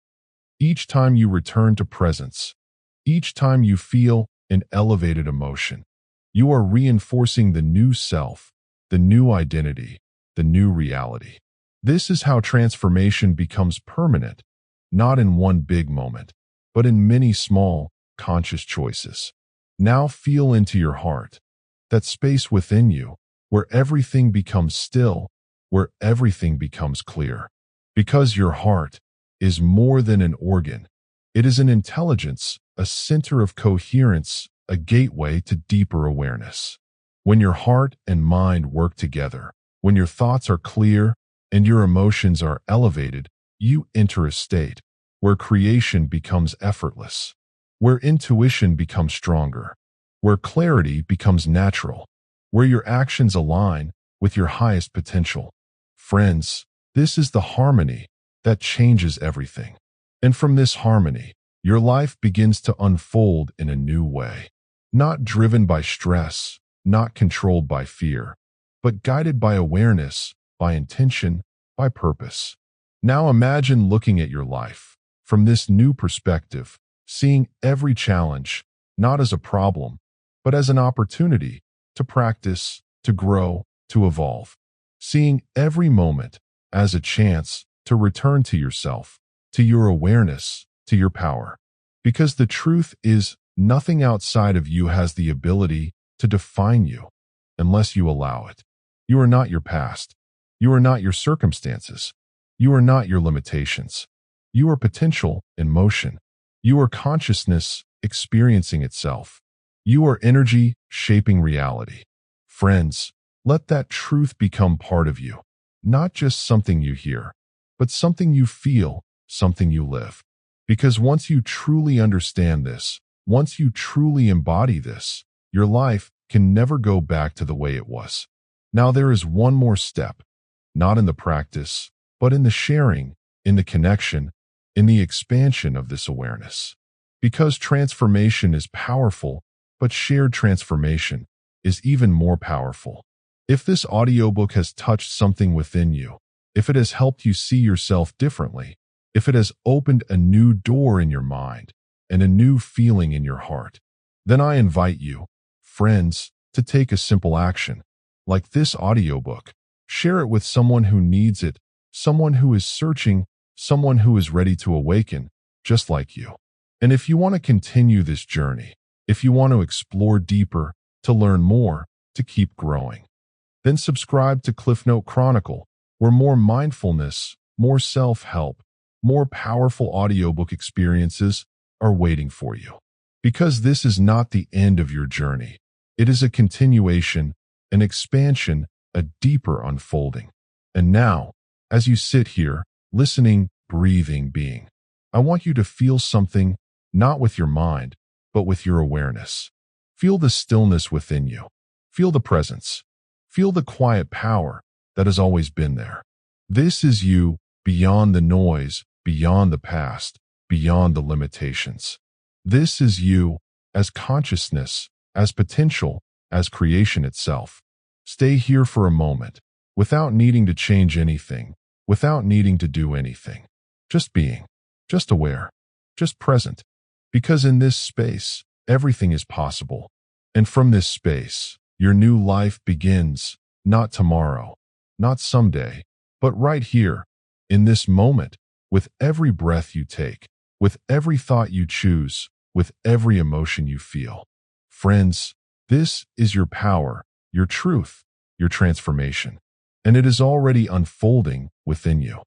each time you return to presence, each time you feel an elevated emotion, you are reinforcing the new self, the new identity, the new reality. This is how transformation becomes permanent, not in one big moment, but in many small, conscious choices. Now feel into your heart, that space within you, where everything becomes still, where everything becomes clear. Because your heart is more than an organ. It is an intelligence, a center of coherence, a gateway to deeper awareness. When your heart and mind work together, when your thoughts are clear and your emotions are elevated, you enter a state where creation becomes effortless, where intuition becomes stronger, where clarity becomes natural, where your actions align with your highest potential. Friends, this is the harmony that changes everything. And from this harmony, your life begins to unfold in a new way. Not driven by stress, not controlled by fear, but guided by awareness, by intention, by purpose. Now imagine looking at your life from this new perspective, seeing every challenge not as a problem, but as an opportunity to practice, to grow, to evolve. Seeing every moment as a chance to return to yourself, to your awareness, to your power. Because the truth is, nothing outside of you has the ability to define you unless you allow it. You are not your past. You are not your circumstances. You are not your limitations. You are potential in motion. You are consciousness experiencing itself. You are energy shaping reality. Friends, let that truth become part of you. Not just something you hear, but something you feel, something you live. Because once you truly understand this, once you truly embody this, your life can never go back to the way it was. Now there is one more step, not in the practice, but in the sharing, in the connection, in the expansion of this awareness. Because transformation is powerful, but shared transformation is even more powerful. If this audiobook has touched something within you, if it has helped you see yourself differently, if it has opened a new door in your mind and a new feeling in your heart, then I invite you, friends, to take a simple action. Like this audiobook, share it with someone who needs it, someone who is searching, someone who is ready to awaken, just like you. And if you want to continue this journey, if you want to explore deeper, to learn more, to keep growing, then subscribe to Cliff Note Chronicle, where more mindfulness, more self-help, more powerful audiobook experiences are waiting for you. Because this is not the end of your journey. It is a continuation, an expansion, a deeper unfolding. And now, as you sit here, listening, breathing, being, I want you to feel something not with your mind, but with your awareness. Feel the stillness within you. Feel the presence. Feel the quiet power that has always been there. This is you, beyond the noise, beyond the past, beyond the limitations. This is you, as consciousness, as potential, as creation itself. Stay here for a moment, without needing to change anything, without needing to do anything. Just being, just aware, just present. Because in this space, everything is possible. And from this space, your new life begins, not tomorrow, not someday, but right here, in this moment, with every breath you take, with every thought you choose, with every emotion you feel. Friends, this is your power, your truth, your transformation, and it is already unfolding within you.